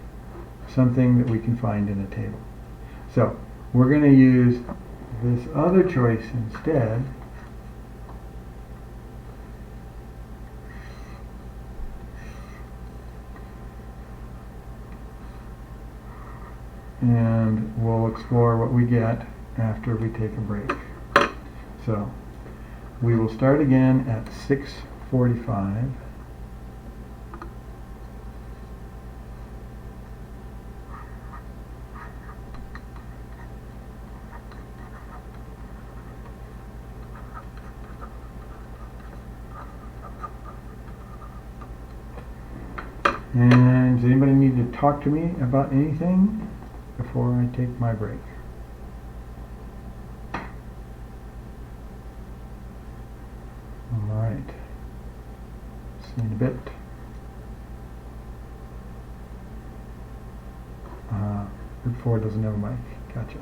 Speaker 1: something that we can find in a table. So we're going to use this other choice instead. And we'll explore what we get after we take a break. So we will start again at 6:45. And does anybody need to talk to me about anything before I take my break? Alright. See you in a bit. Group 4 doesn't have a mic. Gotcha.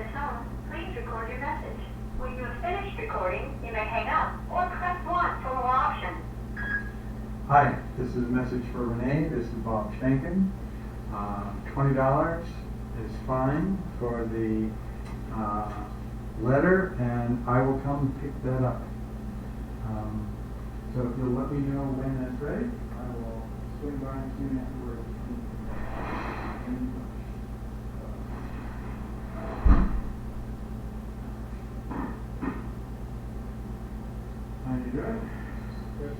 Speaker 6: the tone, please record your message. When you have finished recording, you may hang up or press 1 for more options.
Speaker 1: Hi, this is a message for Renee. This is Bob Shankin. $20 is fine for the letter, and I will come pick that up. So if you'll let me know when that's ready, I will swing by and see you afterwards. How you doing? Good.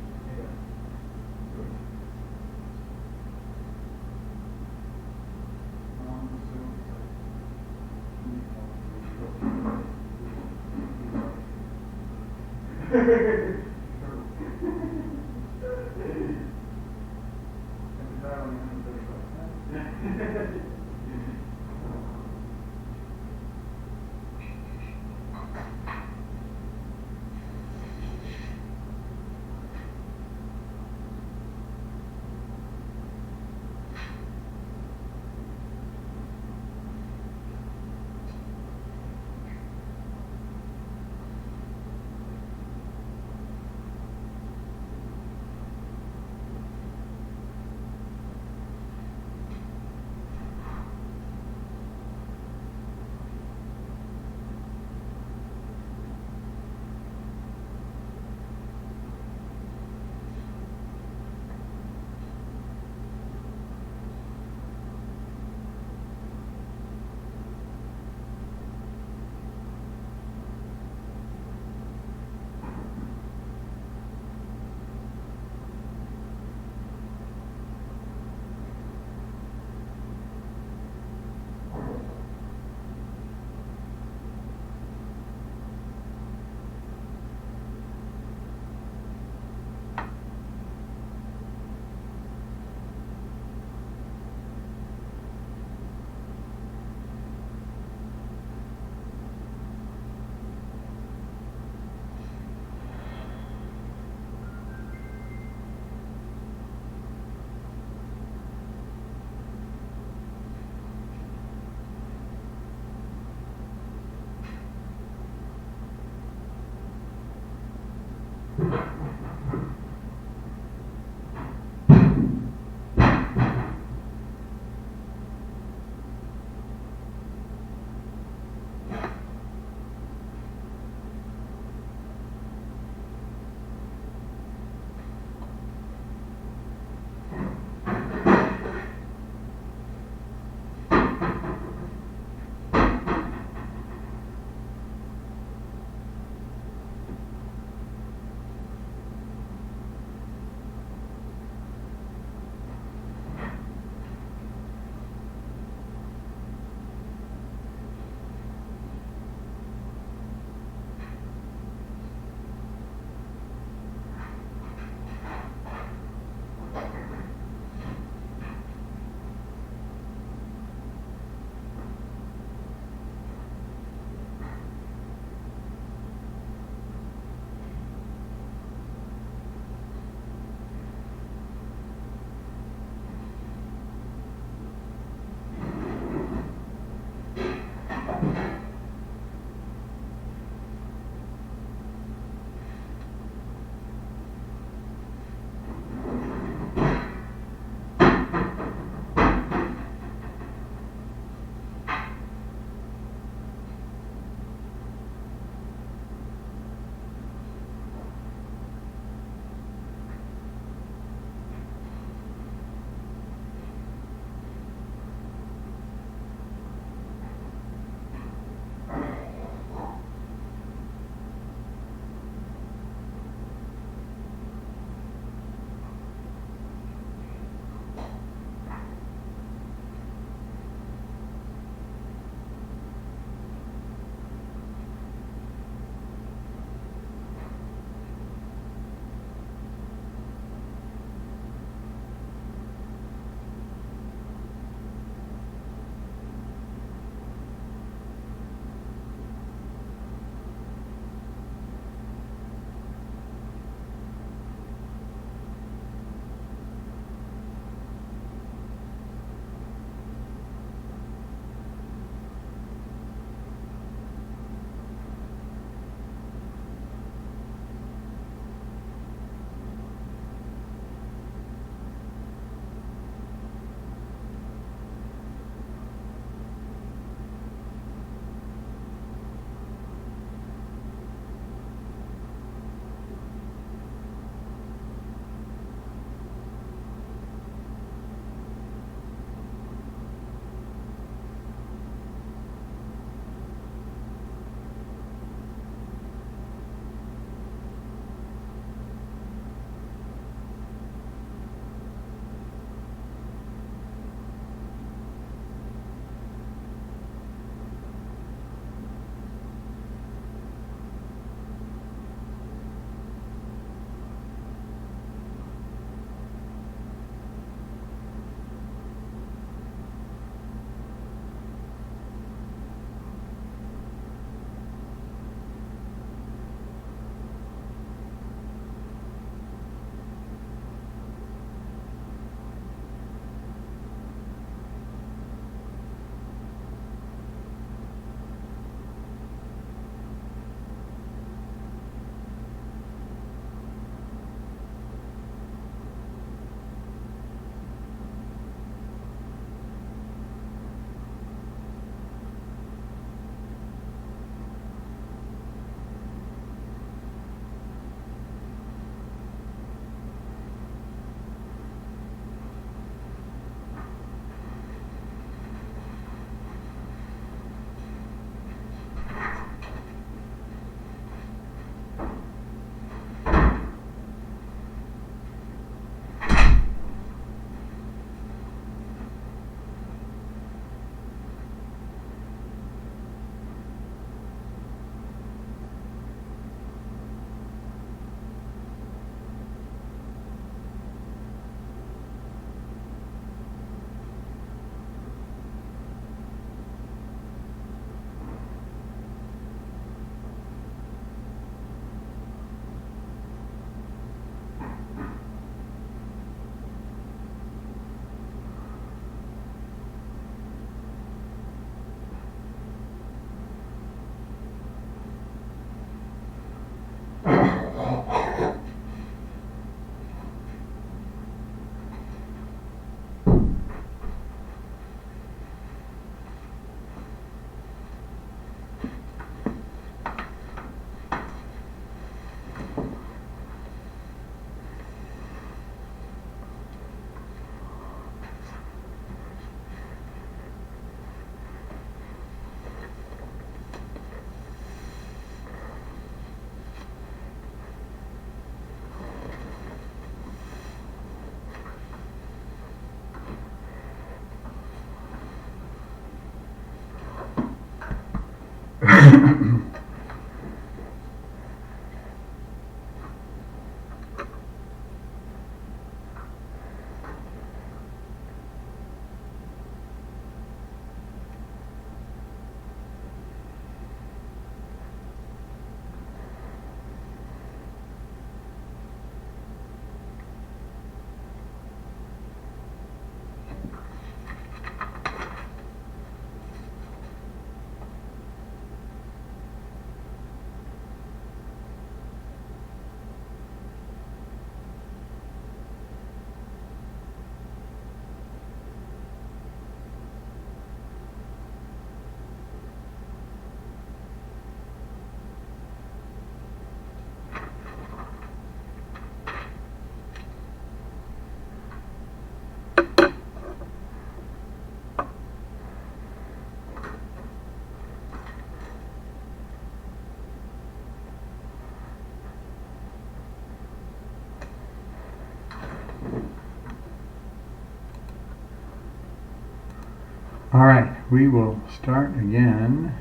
Speaker 1: All right, we will start again,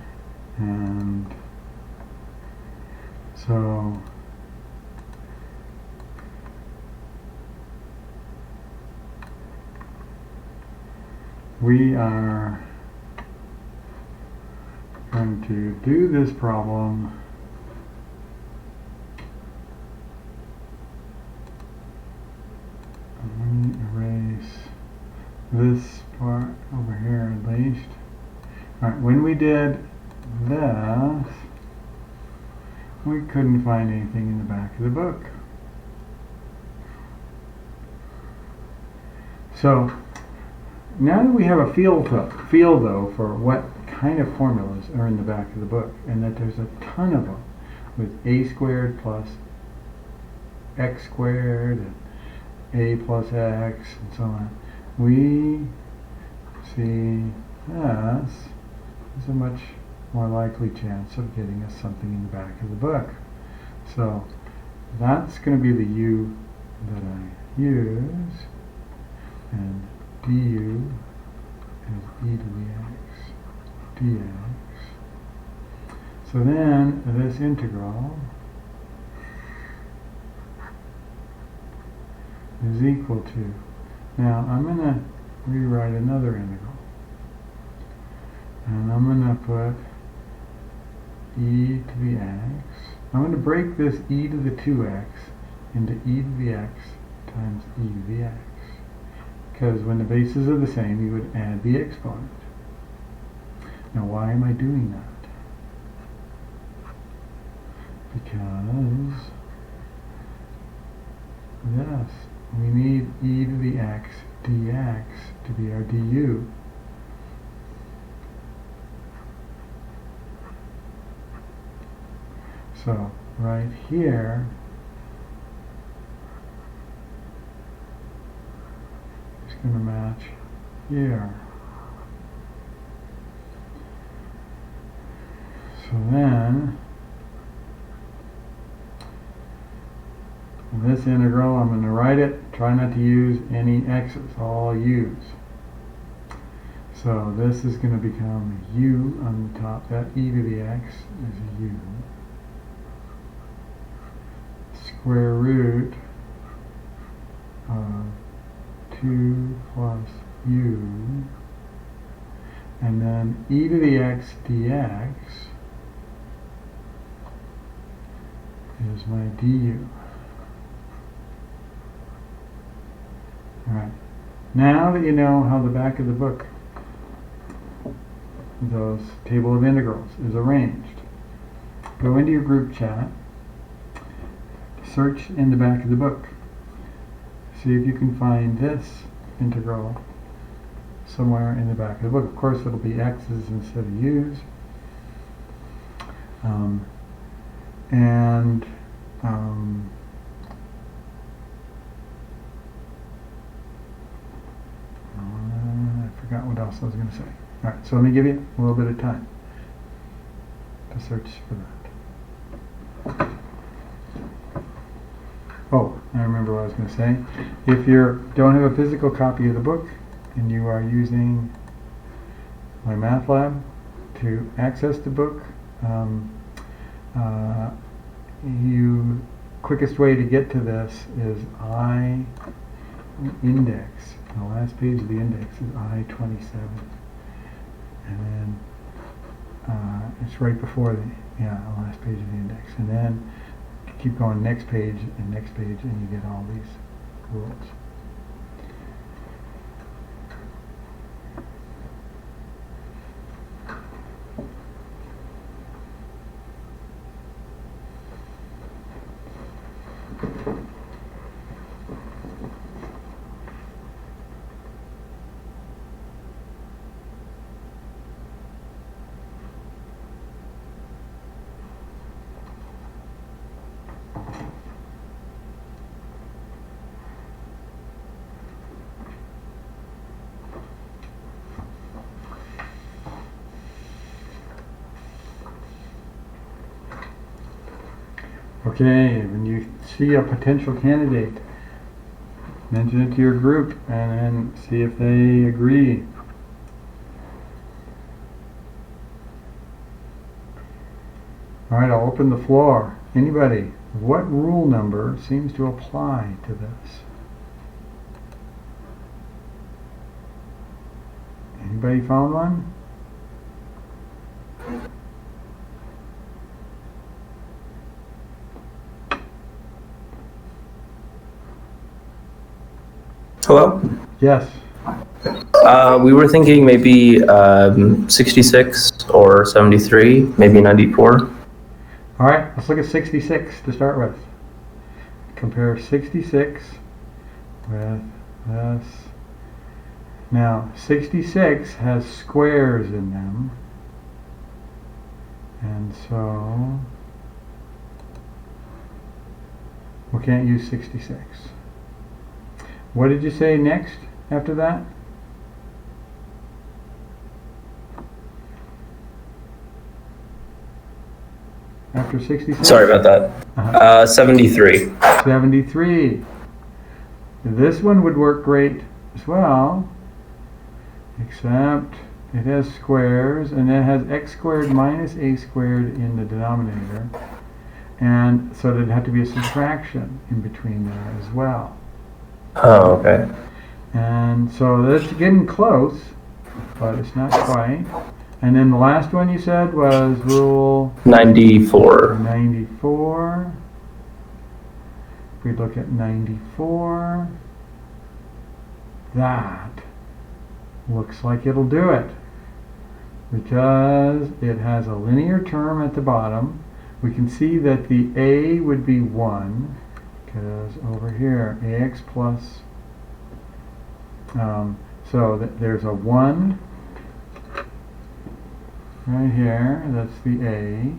Speaker 1: and so we are going to do this problem let me erase this part over here at least. Alright, when we did this, we couldn't find anything in the back of the book. So, now that we have a feel though for what kind of formulas are in the back of the book, and that there's a ton of them, with a squared plus x squared, and a plus x, and so on, we see this is a much more likely chance of getting us something in the back of the book. So that's going to be the u that I use, and du is e to the x dx. So then this integral is equal to, now I'm going to rewrite another integral, and I'm going to put e to the x. I'm going to break this e to the 2x into e to the x times e to the x, because when the bases are the same, you would add the exponent. Now why am I doing that? Because this, we need e to the x dx to be our du. So right here is going to match here. So then this integral, I'm going to write it, try not to use any x's, all u's. So this is going to become u on the top. That e to the x is a u. Square root of 2 plus u, and then e to the x dx is my du. Alright, now that you know how the back of the book, those table of integrals, is arranged, go into your group chat, search in the back of the book, see if you can find this integral somewhere in the back of the book. Of course it'll be x's instead of u's, I forgot what else I was going to say. Alright, so let me give you a little bit of time to search for that. Oh, I remember what I was going to say. If you don't have a physical copy of the book and you are using my math lab to access the book, quickest way to get to this is index. The last page of the index is I-27, and then it's right before the last page of the index, and then keep going next page, and you get all these rules. Okay, when you see a potential candidate mention it to your group and then see if they agree. All right, I'll open the floor. Anybody, what rule number seems to apply to this? Anybody found one?
Speaker 7: Hello?
Speaker 1: Yes.
Speaker 7: We were thinking maybe 66 or 73, maybe 94.
Speaker 1: All right, let's look at 66 to start with. Compare 66 with this. Now, 66 has squares in them. And so, we can't use 66. What did you say next after that? After 66?
Speaker 7: Sorry about that. 73.
Speaker 1: 73. This one would work great as well, except it has squares and it has x squared minus a squared in the denominator. And so there'd have to be a subtraction in between there as well.
Speaker 7: Oh, okay.
Speaker 1: And so that's getting close, but it's not quite. And then the last one you said was rule
Speaker 7: 94.
Speaker 1: 94. If we look at 94, that looks like it'll do it. Because it has a linear term at the bottom. We can see that the a would be 1. Because over here, ax plus, so that there's a 1 right here, that's the a.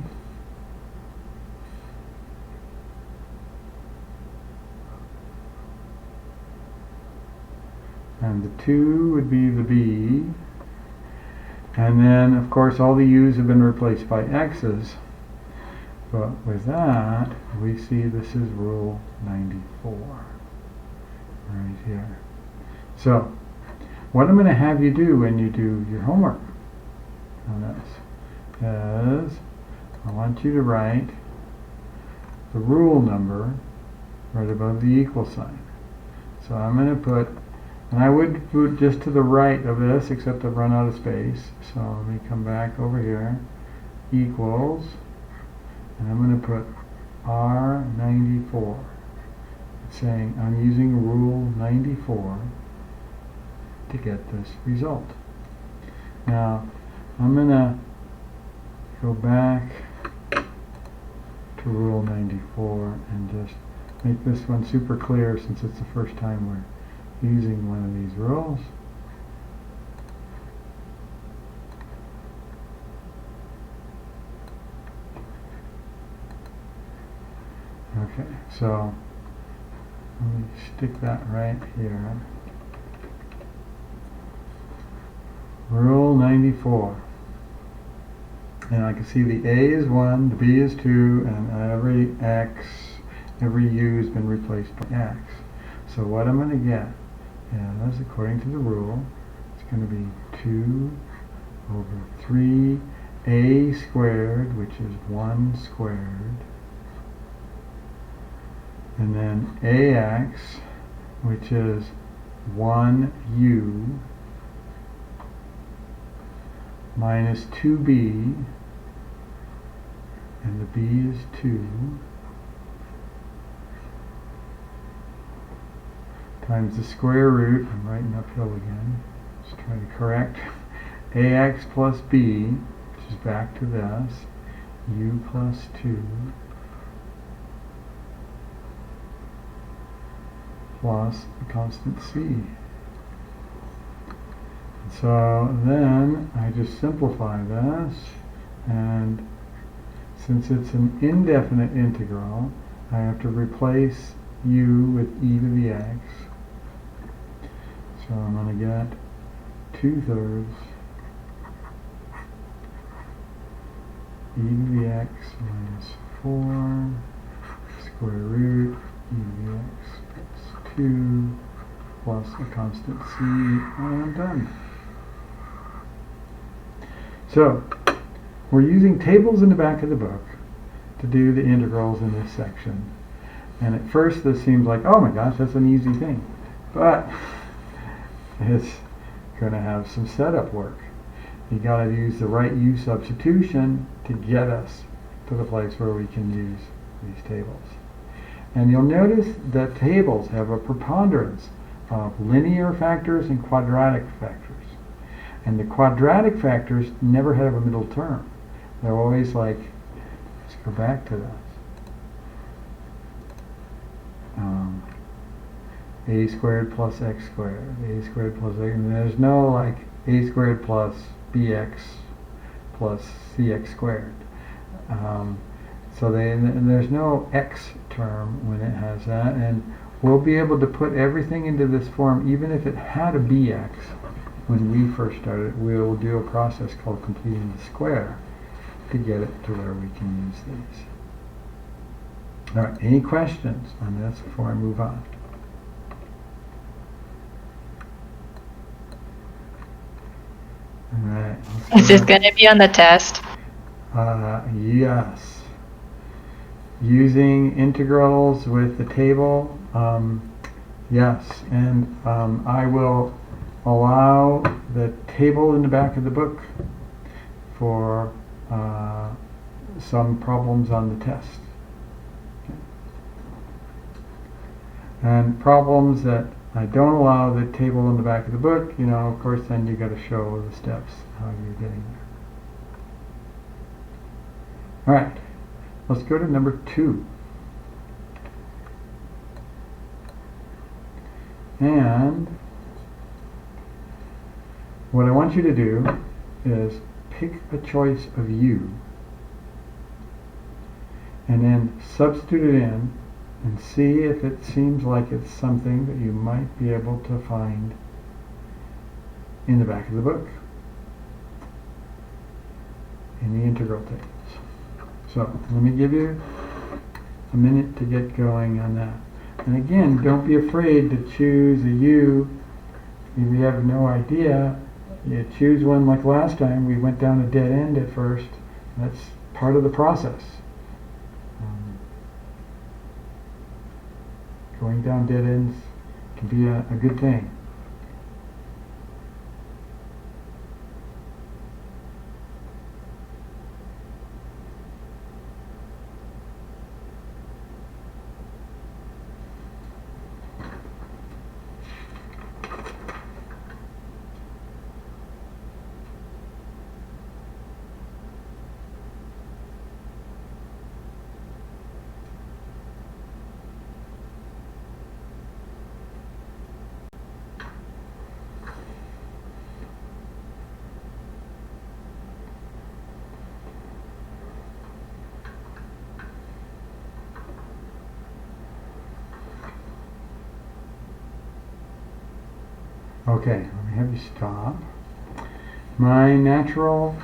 Speaker 1: And the 2 would be the b. And then, of course, all the u's have been replaced by x's. But with that, we see this is rule 94 right here. So, what I'm going to have you do when you do your homework on this is I want you to write the rule number right above the equal sign. So I'm going to put, and I would put just to the right of this, except I've run out of space. So let me come back over here, equals, and I'm going to put R94. It's saying I'm using rule 94 to get this result. Now, I'm going to go back to rule 94 and just make this one super clear since it's the first time we're using one of these rules. Okay, so let me stick that right here. Rule 94. And I can see the A is 1, the B is 2, and every X, every U has been replaced by X. So what I'm going to get is, according to the rule, it's going to be 2 over 3A squared, which is 1 squared, and then AX, which is 1U, minus 2b, and the b is 2, times the square root, I'm writing uphill again, just trying to correct, ax plus b, which is back to this, u plus 2, plus the constant c. So then I just simplify this, and since it's an indefinite integral, I have to replace u with e to the x. So I'm going to get 2/3 e to the x minus 4 square root e to the x is 2 plus a constant c, and I'm done. So, we're using tables in the back of the book to do the integrals in this section. And at first this seems like, oh my gosh, that's an easy thing. But it's going to have some setup work. You got to use the right u substitution to get us to the place where we can use these tables. And you'll notice that tables have a preponderance of linear factors and quadratic factors. And the quadratic factors never have a middle term. They're always like, let's go back to that. A squared plus x squared, a squared plus x, and there's no like a squared plus bx plus cx squared. So there's no x term when it has that, and we'll be able to put everything into this form even if it had a bx. When we first started, we'll do a process called completing the square to get it to where we can use these. All right, any questions on this before I move on? All right.
Speaker 3: Is this going to be on the test?
Speaker 1: Yes. Using integrals with the table, yes. And I will allow the table in the back of the book for some problems on the test. Okay. And problems that I don't allow the table in the back of the book, you know, of course, then you got to show the steps, how you're getting there. All right, let's go to number 2. And what I want you to do is pick a choice of u and then substitute it in and see if it seems like it's something that you might be able to find in the back of the book, in the integral tables. So let me give you a minute to get going on that. And again, don't be afraid to choose a u if you have no idea. You choose one like last time. We went down a dead end at first. That's part of the process. Going down dead ends can be a good thing. Okay, let me have you stop. My natural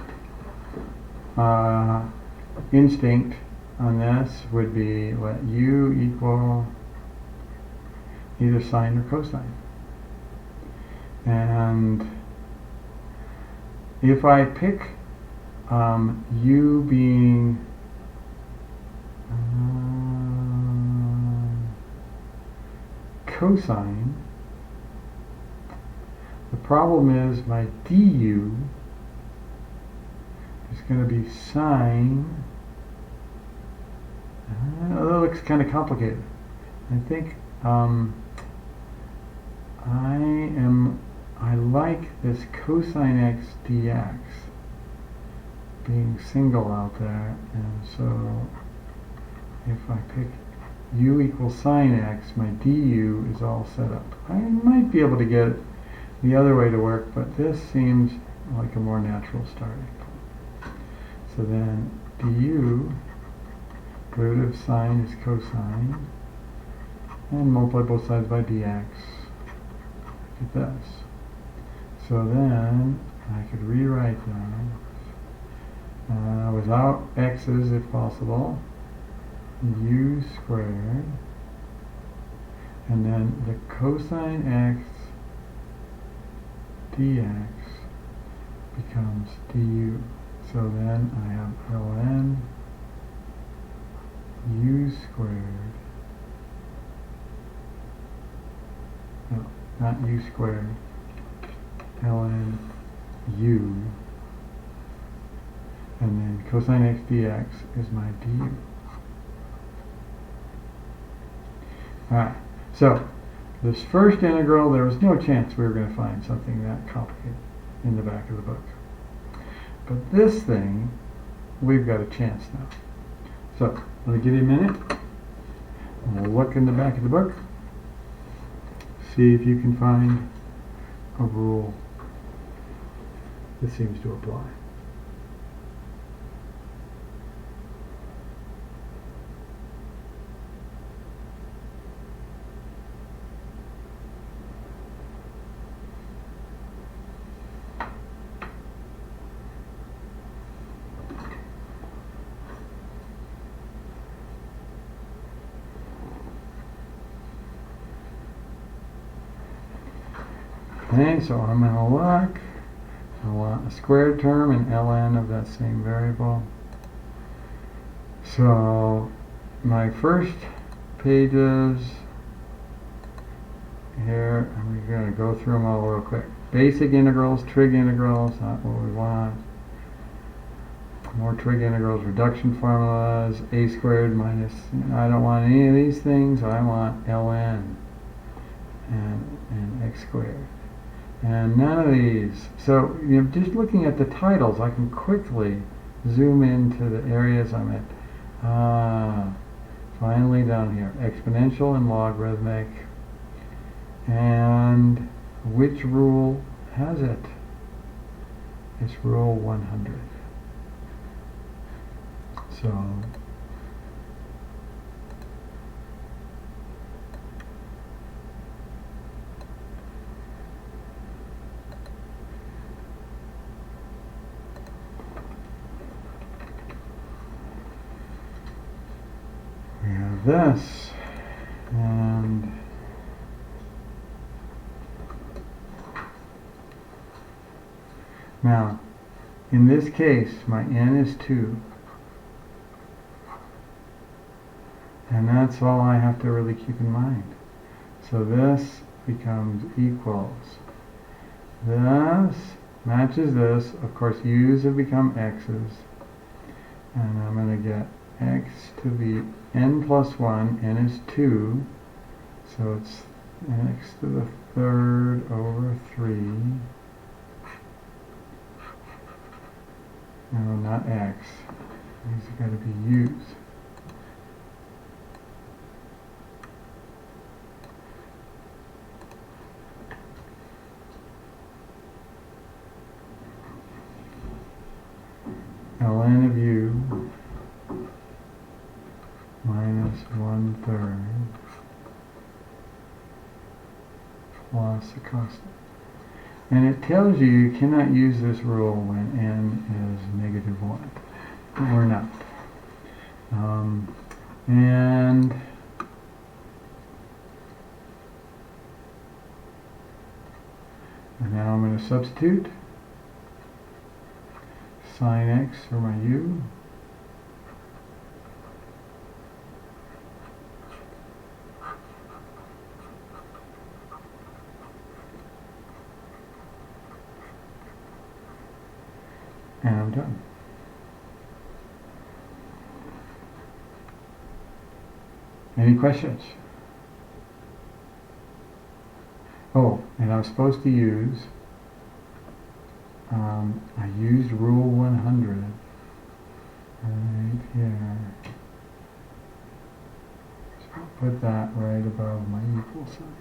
Speaker 1: instinct on this would be let u equal either sine or cosine. And if I pick u being cosine, the problem is my du is going to be sine. That looks kind of complicated. I think I like this cosine x dx being single out there, and so if I pick u equals sine x, my du is all set up. I might be able to get the other way to work, but this seems like a more natural starting point. So then du derivative of sine is cosine, and multiply both sides by dx. Get this. So then I could rewrite that without x's if possible. U squared. And then the cosine x dx becomes du. So then I have ln u squared, no, not u squared, ln u, and then cosine x dx is my du. Alright, so this first integral, there was no chance we were going to find something that complicated in the back of the book. But this thing, we've got a chance now. So, let me give you a minute. We'll look in the back of the book. See if you can find a rule that seems to apply. Okay, so I'm going to look. I want a squared term and ln of that same variable. So my first pages here, I'm going to go through them all real quick. Basic integrals, trig integrals, not what we want. More trig integrals, reduction formulas, a squared minus, I don't want any of these things, I want ln and x squared. And none of these. So, just looking at the titles, I can quickly zoom into the areas I'm at. Finally down here, exponential and logarithmic. And which rule has it? It's rule 100. So, we have this, and now, in this case, my n is 2, and that's all I have to really keep in mind. So this becomes equals. This matches this. Of course, u's have become x's, and I'm going to get x to the n plus 1, n is 2, so it's x to the third over 3. No, not x. These have got to be u's. ln of u minus 1/3 plus a constant. And it tells you cannot use this rule when n is -1. But we're not. And now I'm going to substitute sine x for my u. And I'm done. Any questions? Oh, and I was supposed to use, I used rule 100 right here. So I'll put that right above my equal sign.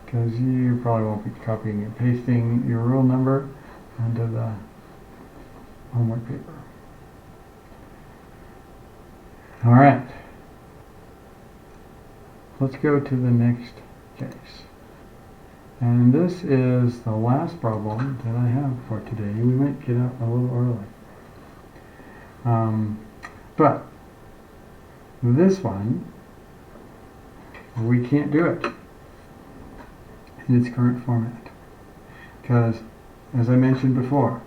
Speaker 1: Because you probably won't be copying and pasting your rule number onto the homework paper. All right. Let's go to the next case. And this is the last problem that I have for today. We might get up a little early. But this one We can't do it in its current format. Because, as I mentioned before,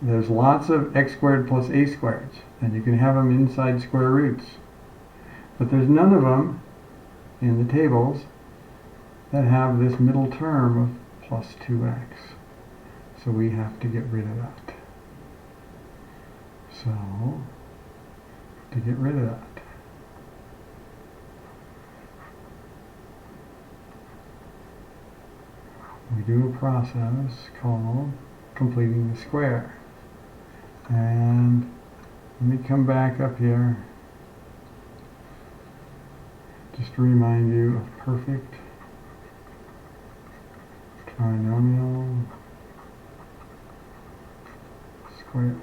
Speaker 1: there's lots of x squared plus a squareds, and you can have them inside square roots. But there's none of them in the tables that have this middle term of plus 2x. So we have to get rid of that. So, to get rid of that, we do a process called completing the square. And let me come back up here just to remind you of perfect trinomial squares.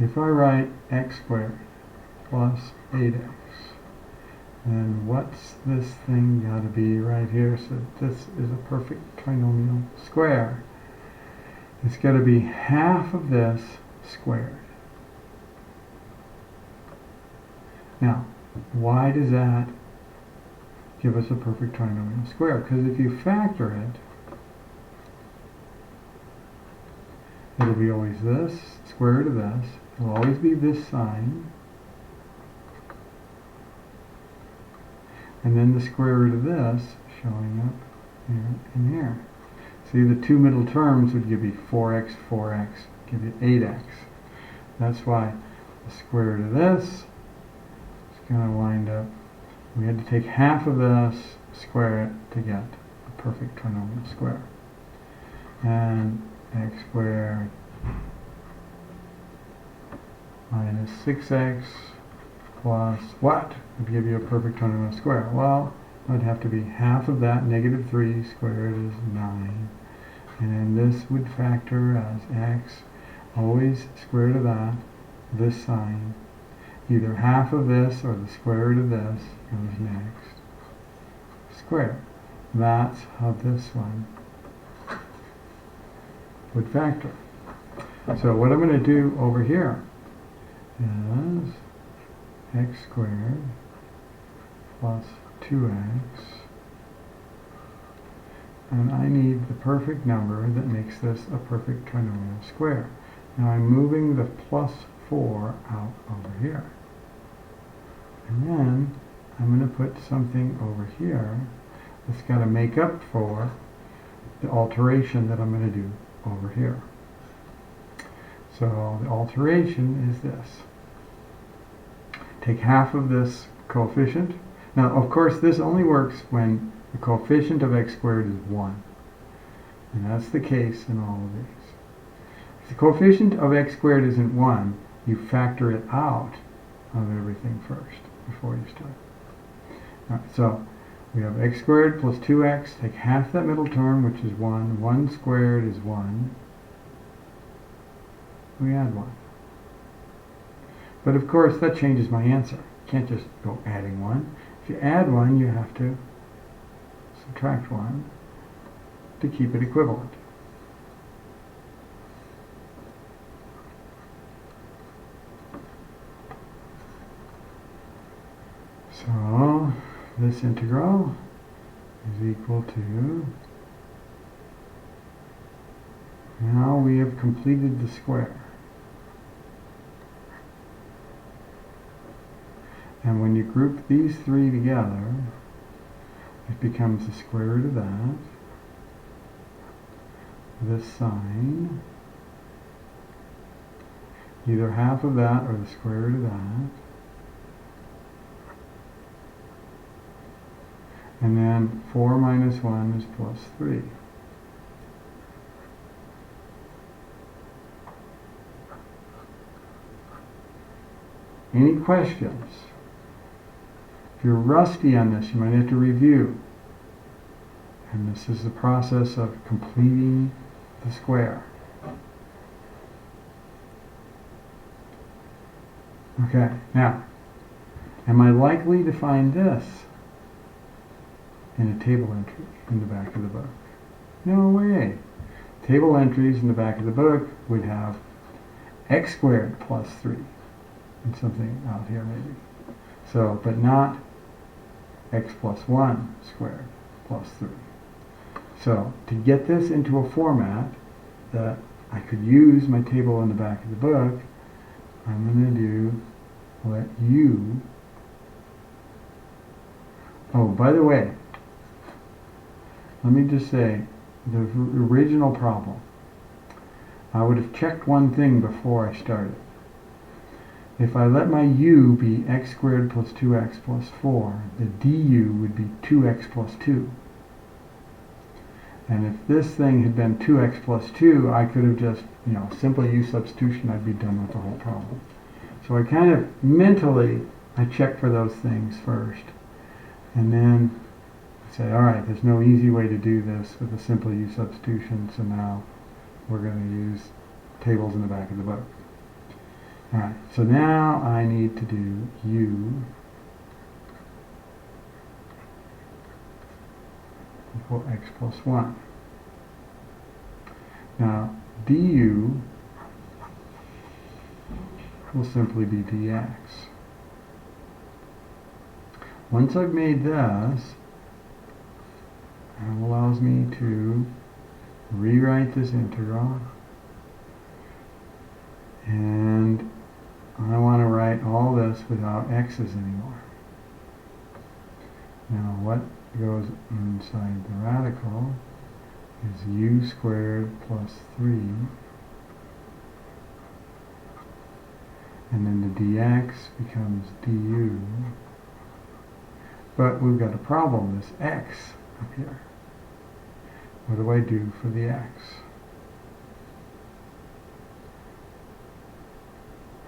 Speaker 1: If I write x squared plus 8x, then what's this thing got to be right here? So this is a perfect trinomial square. It's got to be half of this squared. Now, why does that give us a perfect trinomial square? Because if you factor it, it'll be always this, square root of this. It'll always be this sign. And then the square root of this showing up here and here. See, the two middle terms would give you 4x, 4x, give you 8x. That's why the square root of this is going to wind up, we had to take half of this, square it to get a perfect trinomial square. And x squared minus 6x plus what would give you a perfect trinomial square? Well, it would have to be half of that, negative 3 squared is 9. And then this would factor as x, always square root of that, this sign. Either half of this or the square root of this goes next. Square. That's how this one would factor. So what I'm going to do over here is x squared plus 2x, and I need the perfect number that makes this a perfect trinomial square. Now I'm moving the plus 4 out over here. And then I'm going to put something over here that's got to make up for the alteration that I'm going to do over here. So the alteration is this. Take half of this coefficient. Now, of course, this only works when the coefficient of x squared is 1. And that's the case in all of these. If the coefficient of x squared isn't 1, you factor it out of everything first before you start. All right, so we have x squared plus 2x. Take half that middle term, which is 1. 1 squared is 1. We add 1. But of course, that changes my answer. You can't just go adding 1. If you add 1, you have to subtract 1 to keep it equivalent. So this integral is equal to, now we have completed the square. And when you group these three together, it becomes the square root of that, this sign, either half of that or the square root of that, and then 4 minus 1 is plus 3. Any questions? If you're rusty on this, you might have to review. And this is the process of completing the square. Okay, now, am I likely to find this in a table entry in the back of the book? No way. Table entries in the back of the book would have x squared plus 3 and something out here maybe. So, but not x plus 1 squared plus 3. So, to get this into a format that I could use my table in the back of the book, I'm going to do let u. Oh, by the way, let me just say, the original problem, I would have checked one thing before I started. If I let my u be x squared plus 2x plus 4, the du would be 2x plus 2. And if this thing had been 2x plus 2, I could have just, simple u substitution, I'd be done with the whole problem. So I kind of mentally, I check for those things first. And then say, all right, there's no easy way to do this with a simple u substitution, so now we're going to use tables in the back of the book. All right, so now I need to do u equal x plus 1. Now, du will simply be dx. Once I've made this, it allows me to rewrite this integral, and I want to write all this without x's anymore. Now what goes inside the radical is u squared plus 3, and then the dx becomes du, but we've got a problem, this x up here. What do I do for the x?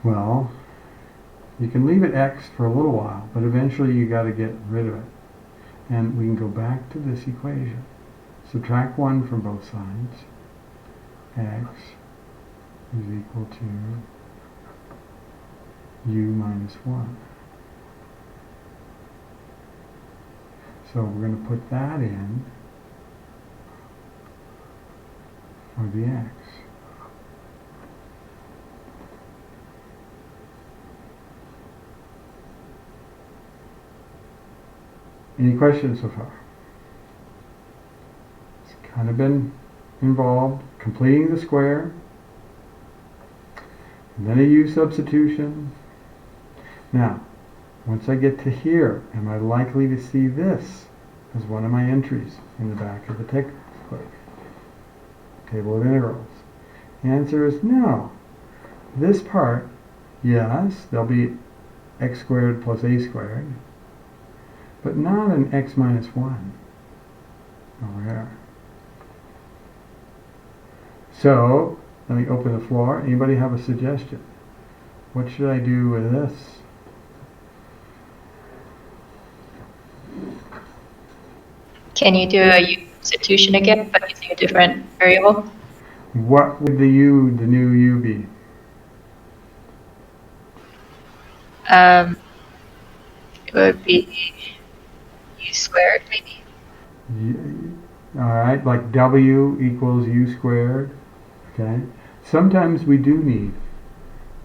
Speaker 1: Well, you can leave it x for a little while, but eventually you got to get rid of it. And we can go back to this equation. Subtract 1 from both sides. X is equal to u minus 1. So we're going to put that in for the x. Any questions so far? It's kind of been involved completing the square, and then a u substitution. Now, once I get to here, am I likely to see this as one of my entries in the back of the textbook? Table of integrals. The answer is no. This part, yes, there'll be x squared plus a squared, but not an x minus 1 over here. So, let me open the floor. Anybody have a suggestion? What should I do with this?
Speaker 3: Can you do a u substitution again, but using a different variable?
Speaker 1: What would the new u be?
Speaker 3: It would be u squared, maybe.
Speaker 1: Alright, like w equals u squared. Okay. Sometimes we do need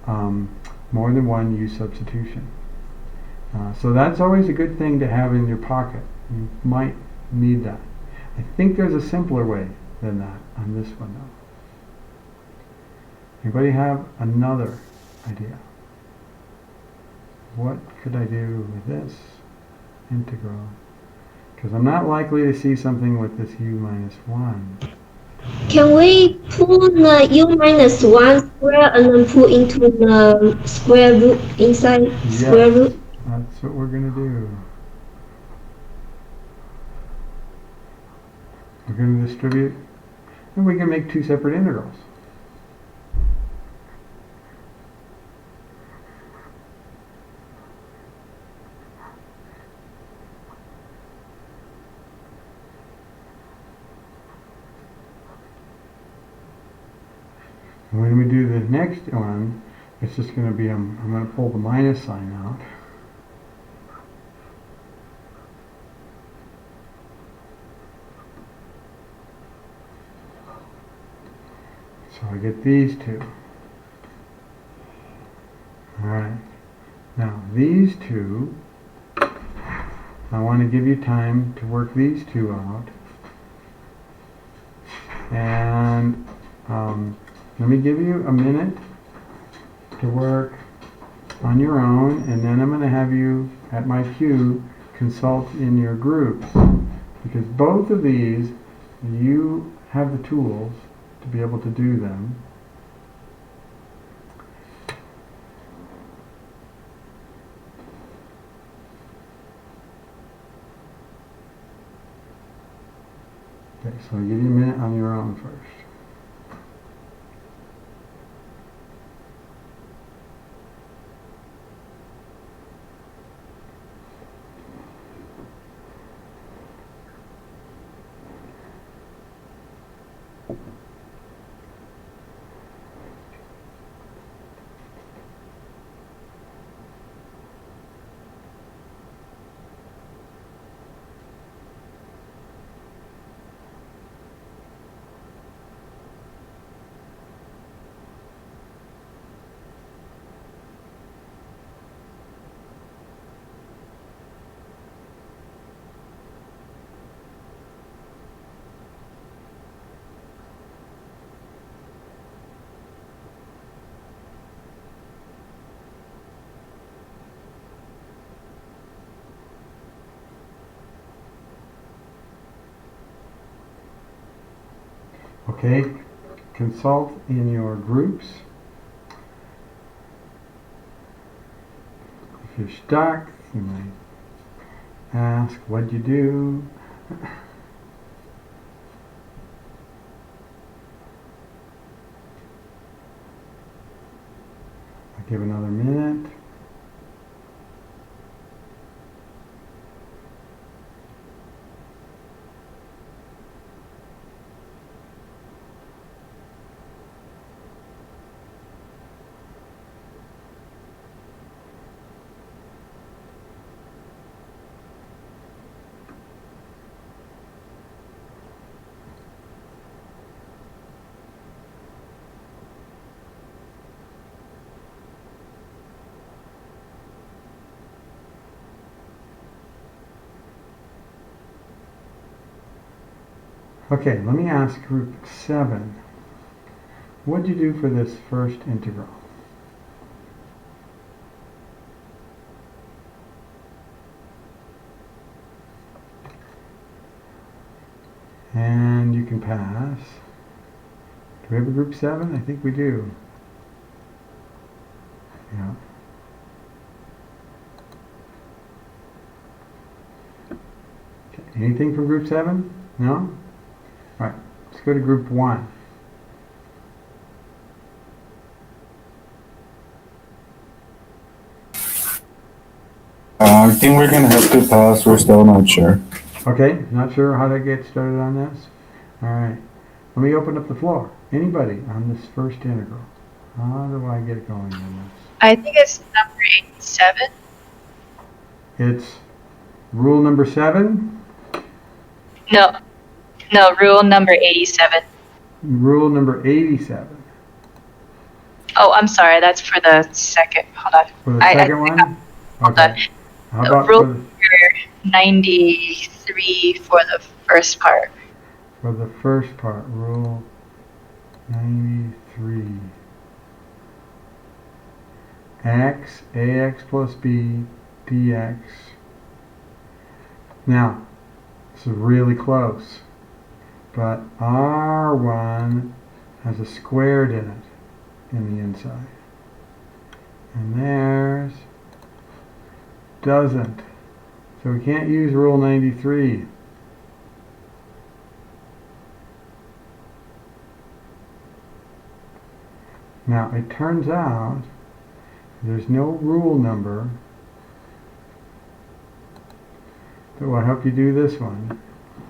Speaker 1: more than one u substitution. So that's always a good thing to have in your pocket. You might need that. I think there's a simpler way than that on this one though. Anybody have another idea? What could I do with this integral? Because I'm not likely to see something with this u minus 1.
Speaker 8: Can we pull the u minus 1 square and then put into the square root inside square root?
Speaker 1: That's what we're going to do. We're going to distribute, and we can make two separate integrals. When we do the next one, it's just going to be, I'm going to pull the minus sign out. So I get these two. Alright. Now these two I want to give you time to work these two out. And let me give you a minute to work on your own, and then I'm going to have you, at my cue, consult in your groups. Because both of these, you have the tools to be able to do them. Okay, so I'll give you a minute on your own first. Okay, consult in your groups. If you're stuck, you might ask, what'd you do? I'll give another minute. Okay, let me ask group 7. What'd you do for this first integral? And you can pass. Do we have a group 7? I think we do. Yeah. Okay. Anything from group 7? No? All right, let's go to group 1.
Speaker 9: I think we're gonna have to pass. We're still not sure.
Speaker 1: Okay, not sure how to get started on this? All right, let me open up the floor. Anybody on this first integral? How do I get going on this?
Speaker 3: I think it's number 87.
Speaker 1: It's rule number 7?
Speaker 3: No, rule number 87.
Speaker 1: Rule number 87.
Speaker 3: Oh, I'm sorry, that's for the second. Hold on.
Speaker 1: For the second one?
Speaker 3: Hold on.
Speaker 1: How about
Speaker 3: Rule
Speaker 1: for the,
Speaker 3: number 93 for the first part.
Speaker 1: for the first part? Rule 93. X, ax plus b, dx. Now, this is really close, but R1 has a squared in it, in the inside. And theirs doesn't. So we can't use rule 93. Now, it turns out there's no rule number that will help you do this one,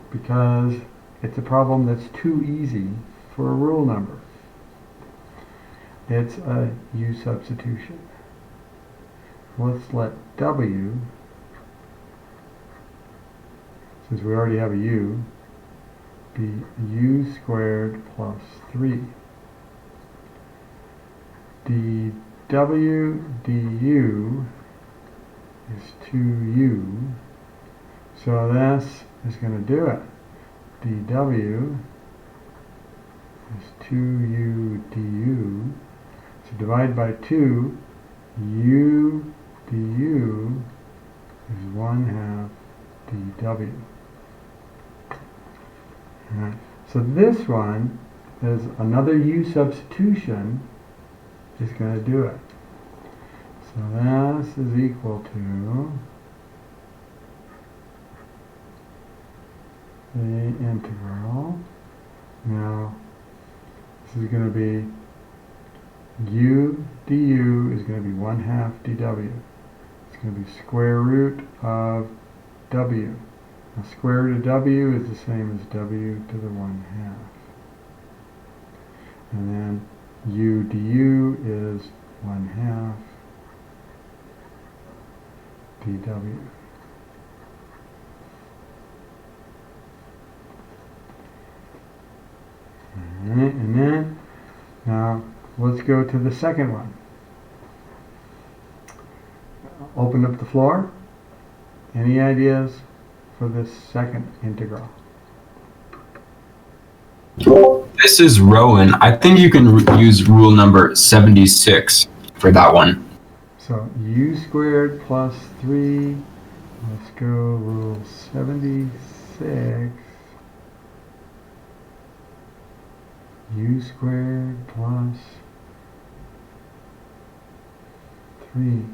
Speaker 1: because it's a problem that's too easy for a rule number. It's a U substitution. Let's let W, since we already have a U, be U squared plus 3. dW du is 2U So this is going to do it. dw is 2u du. So divide by 2, u du is 1/2 dw. Alright, so this one is another u substitution is going to do it. So this is equal to the integral. Now, this is going to be u du is going to be 1/2 dw. It's going to be square root of w. Now, square root of w is the same as w to the 1/2. And then u du is 1/2 dw. Alright, and then now let's go to the second one. Open up the floor. Any ideas for this second integral?
Speaker 4: This is Rowan. I think you can use rule number 76 for that one.
Speaker 1: So u squared plus 3, let's go rule 76, u squared plus 3.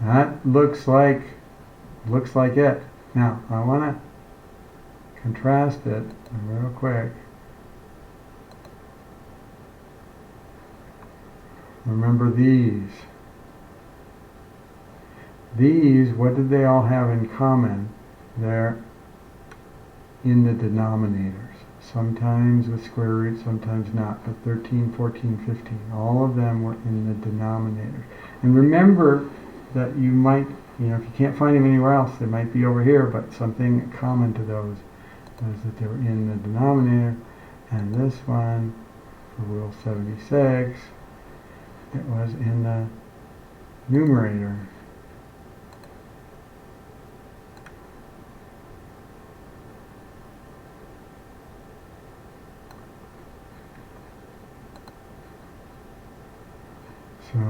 Speaker 1: That looks like it. Now I want to contrast it real quick. Remember these. These, what did they all have in common? They're in the denominators. Sometimes with square root, sometimes not. But 13, 14, 15, all of them were in the denominator. And remember that you might, if you can't find them anywhere else, they might be over here, but something common to those is that they were in the denominator. And this one, for rule 76, it was in the numerator. So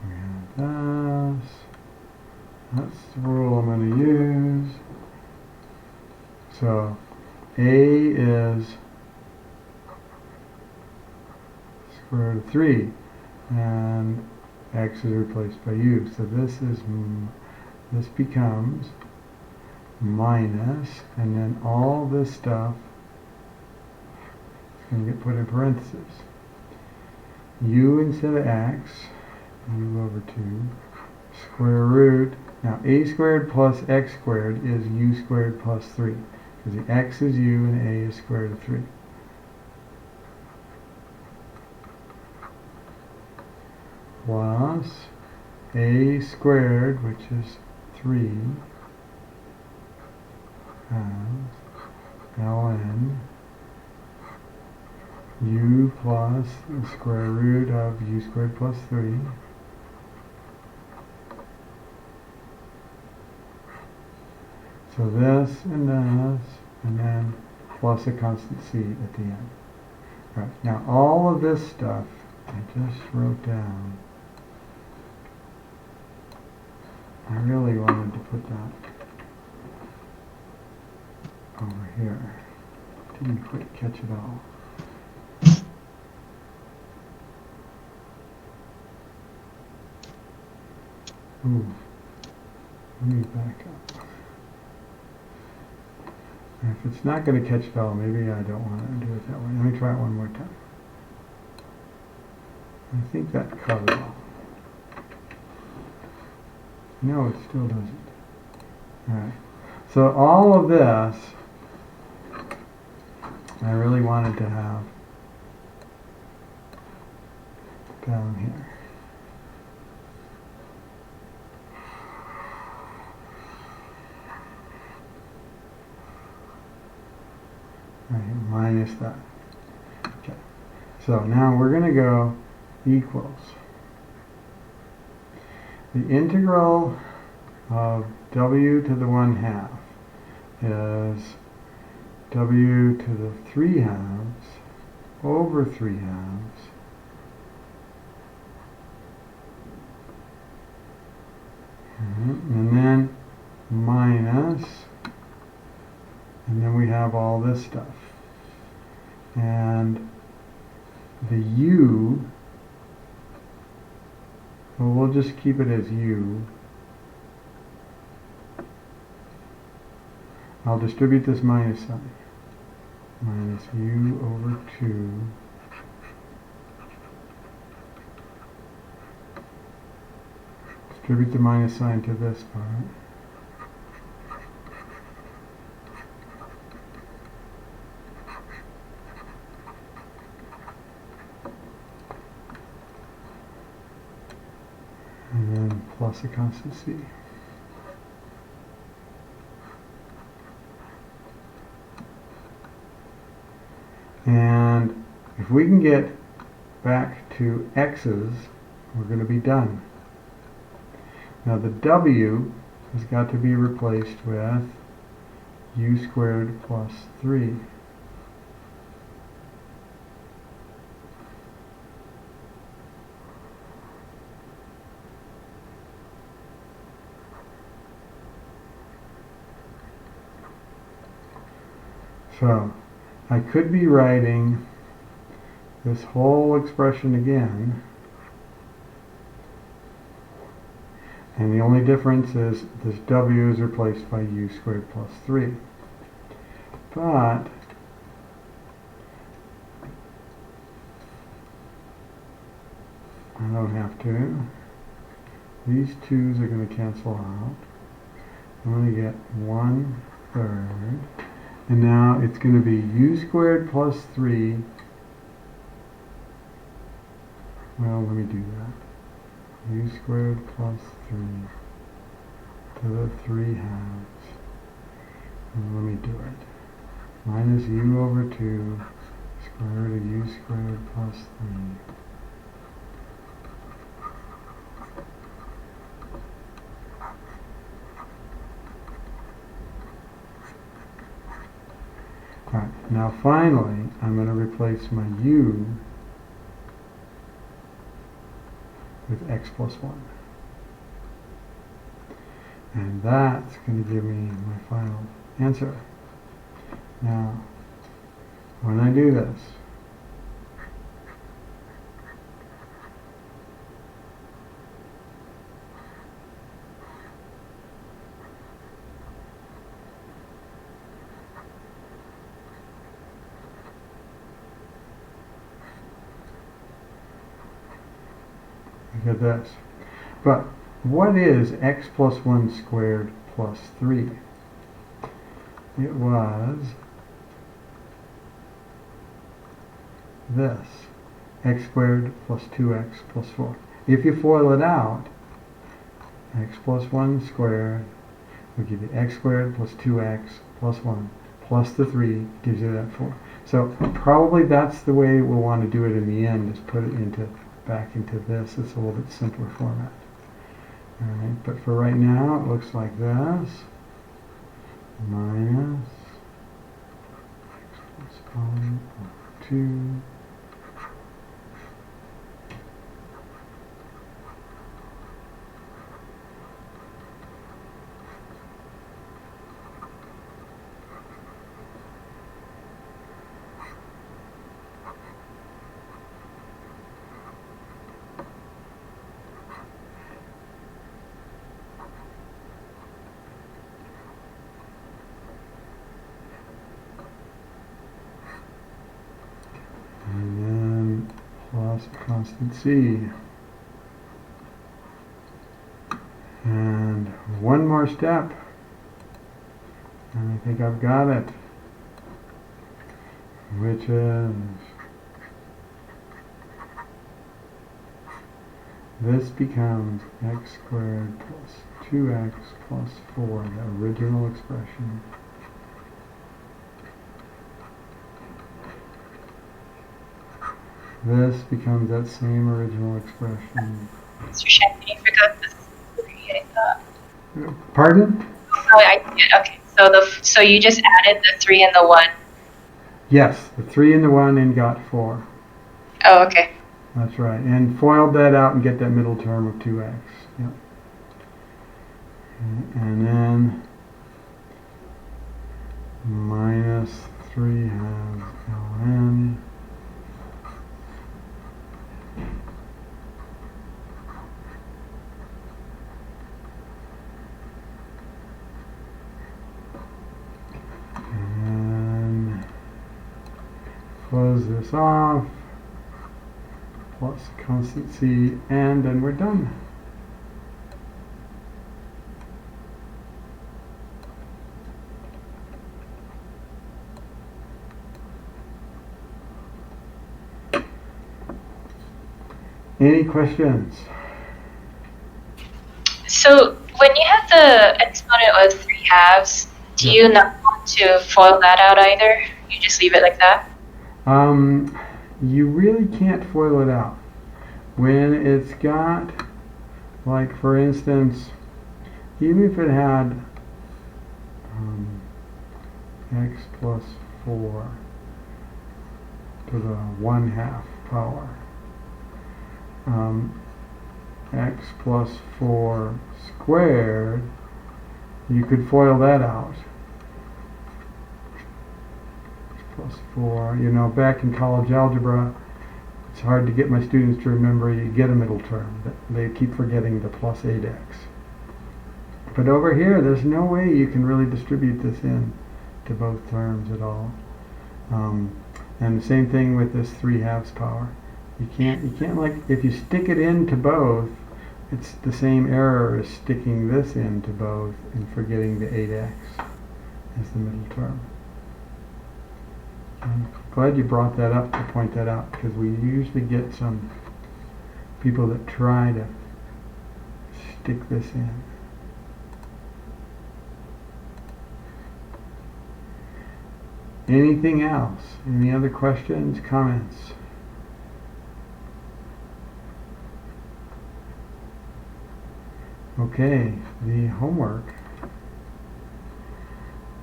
Speaker 1: we have this. That's the rule I'm going to use. So A is square root of 3, and x is replaced by u. So this becomes minus, and then all this stuff going to get put in parentheses. U instead of x, u over 2, square root. Now a squared plus x squared is u squared plus 3, because the x is u and a is square root of 3. Plus a squared, which is 3, times ln u plus the square root of u squared plus 3 so this, and then plus a constant c at the end. Right, now all of this stuff I just wrote down. I really wanted to put that over here. Didn't quite catch it all. Ooh, let me back up. If it's not going to catch it all, maybe I don't want to do it that way. Let me try it one more time. I think that covers it all. No, it still doesn't. Alright, so all of this I really wanted to have down here. Right, minus that. Okay. So now we're going to go equals. the integral of w to the 1/2 is w to the 3/2 over 3/2 and then minus, and then we have all this stuff. And the u, well, we'll just keep it as u. I'll distribute this minus sign. Minus u over 2. Distribute the minus sign to this part. And then plus a constant c. And if we can get back to x's, we're going to be done. Now the w has got to be replaced with u squared plus 3. So I could be writing this whole expression again, and the only difference is this w is replaced by u squared plus 3. But I don't have to. These 2's are going to cancel out. I'm going to get 1/3. And now it's going to be u squared plus 3. Well, let me do that. U squared plus 3 to the 3/2. And let me do it. Minus u over 2 square root of u squared plus 3. Alright, now finally, I'm going to replace my u with x plus 1. And that's going to give me my final answer. Now, when I do this, look at this. But what is x plus 1 squared plus 3? It was this, x squared plus 2x plus 4. If you FOIL it out, x plus 1 squared will give you x squared plus 2x plus 1 plus the 3 gives you that 4. So probably that's the way we'll want to do it in the end, is put it into back into this. It's a little bit simpler format. Alright, but for right now it looks like this. Minus x plus 1 over 2 and then plus constant c. And one more step, and I think I've got it, which is this becomes x squared plus 2x plus 4, the original expression. This becomes that same original expression.
Speaker 3: Mr. Shankin, you forgot this. getting that.
Speaker 1: Pardon?
Speaker 3: Oh, okay. So you just added the 3 and the 1.
Speaker 1: Yes, the 3 and the 1 and got 4.
Speaker 3: Oh, okay.
Speaker 1: That's right. And FOILed that out and get that middle term of 2x. Yep. And then minus 3 halves ln. And close this off. Plus constant c, and then we're done. Any questions?
Speaker 3: So when you have the exponent of 3 halves, do you not want to FOIL that out either? You just leave it like that?
Speaker 1: You really can't FOIL it out. When it's got, like for instance, even if it had x plus 4 to the 1/2 power, x plus 4 squared, you could FOIL that out. Plus 4, you know, back in college algebra, it's hard to get my students to remember you get a middle term. They keep forgetting the plus 8x. But over here, there's no way you can really distribute this in to both terms at all. And the same thing with this 3 halves power. You can't like, if you stick it into both, it's the same error as sticking this into both and forgetting the 8x as the middle term. I'm glad you brought that up to point that out, because we usually get some people that try to stick this in. Anything else? Any other questions, comments? Okay, the homework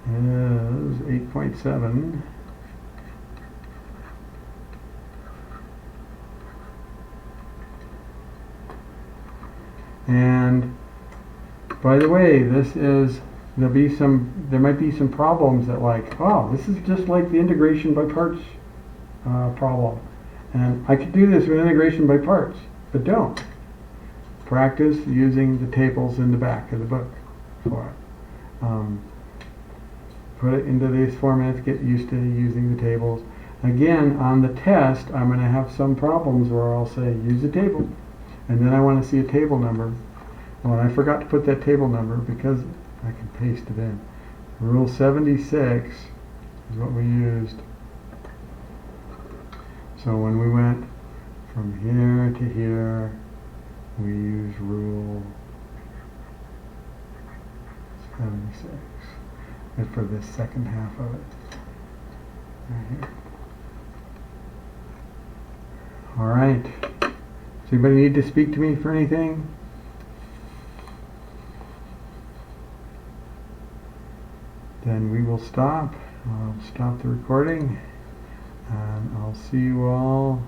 Speaker 1: is 8.7. And by the way, there might be some problems that like, oh, this is just like the integration by parts problem. And I could do this with integration by parts, but don't. Practice using the tables in the back of the book for it. Put it into these formats, get used to using the tables. Again, on the test, I'm going to have some problems where I'll say, use the table. And then I want to see a table number. Well, and I forgot to put that table number because I can paste it in. Rule 76 is what we used. So when we went from here to here, we used rule 76. And for this second half of it. Right here. All right. Does anybody need to speak to me for anything? Then we will stop. I'll stop the recording, and I'll see you all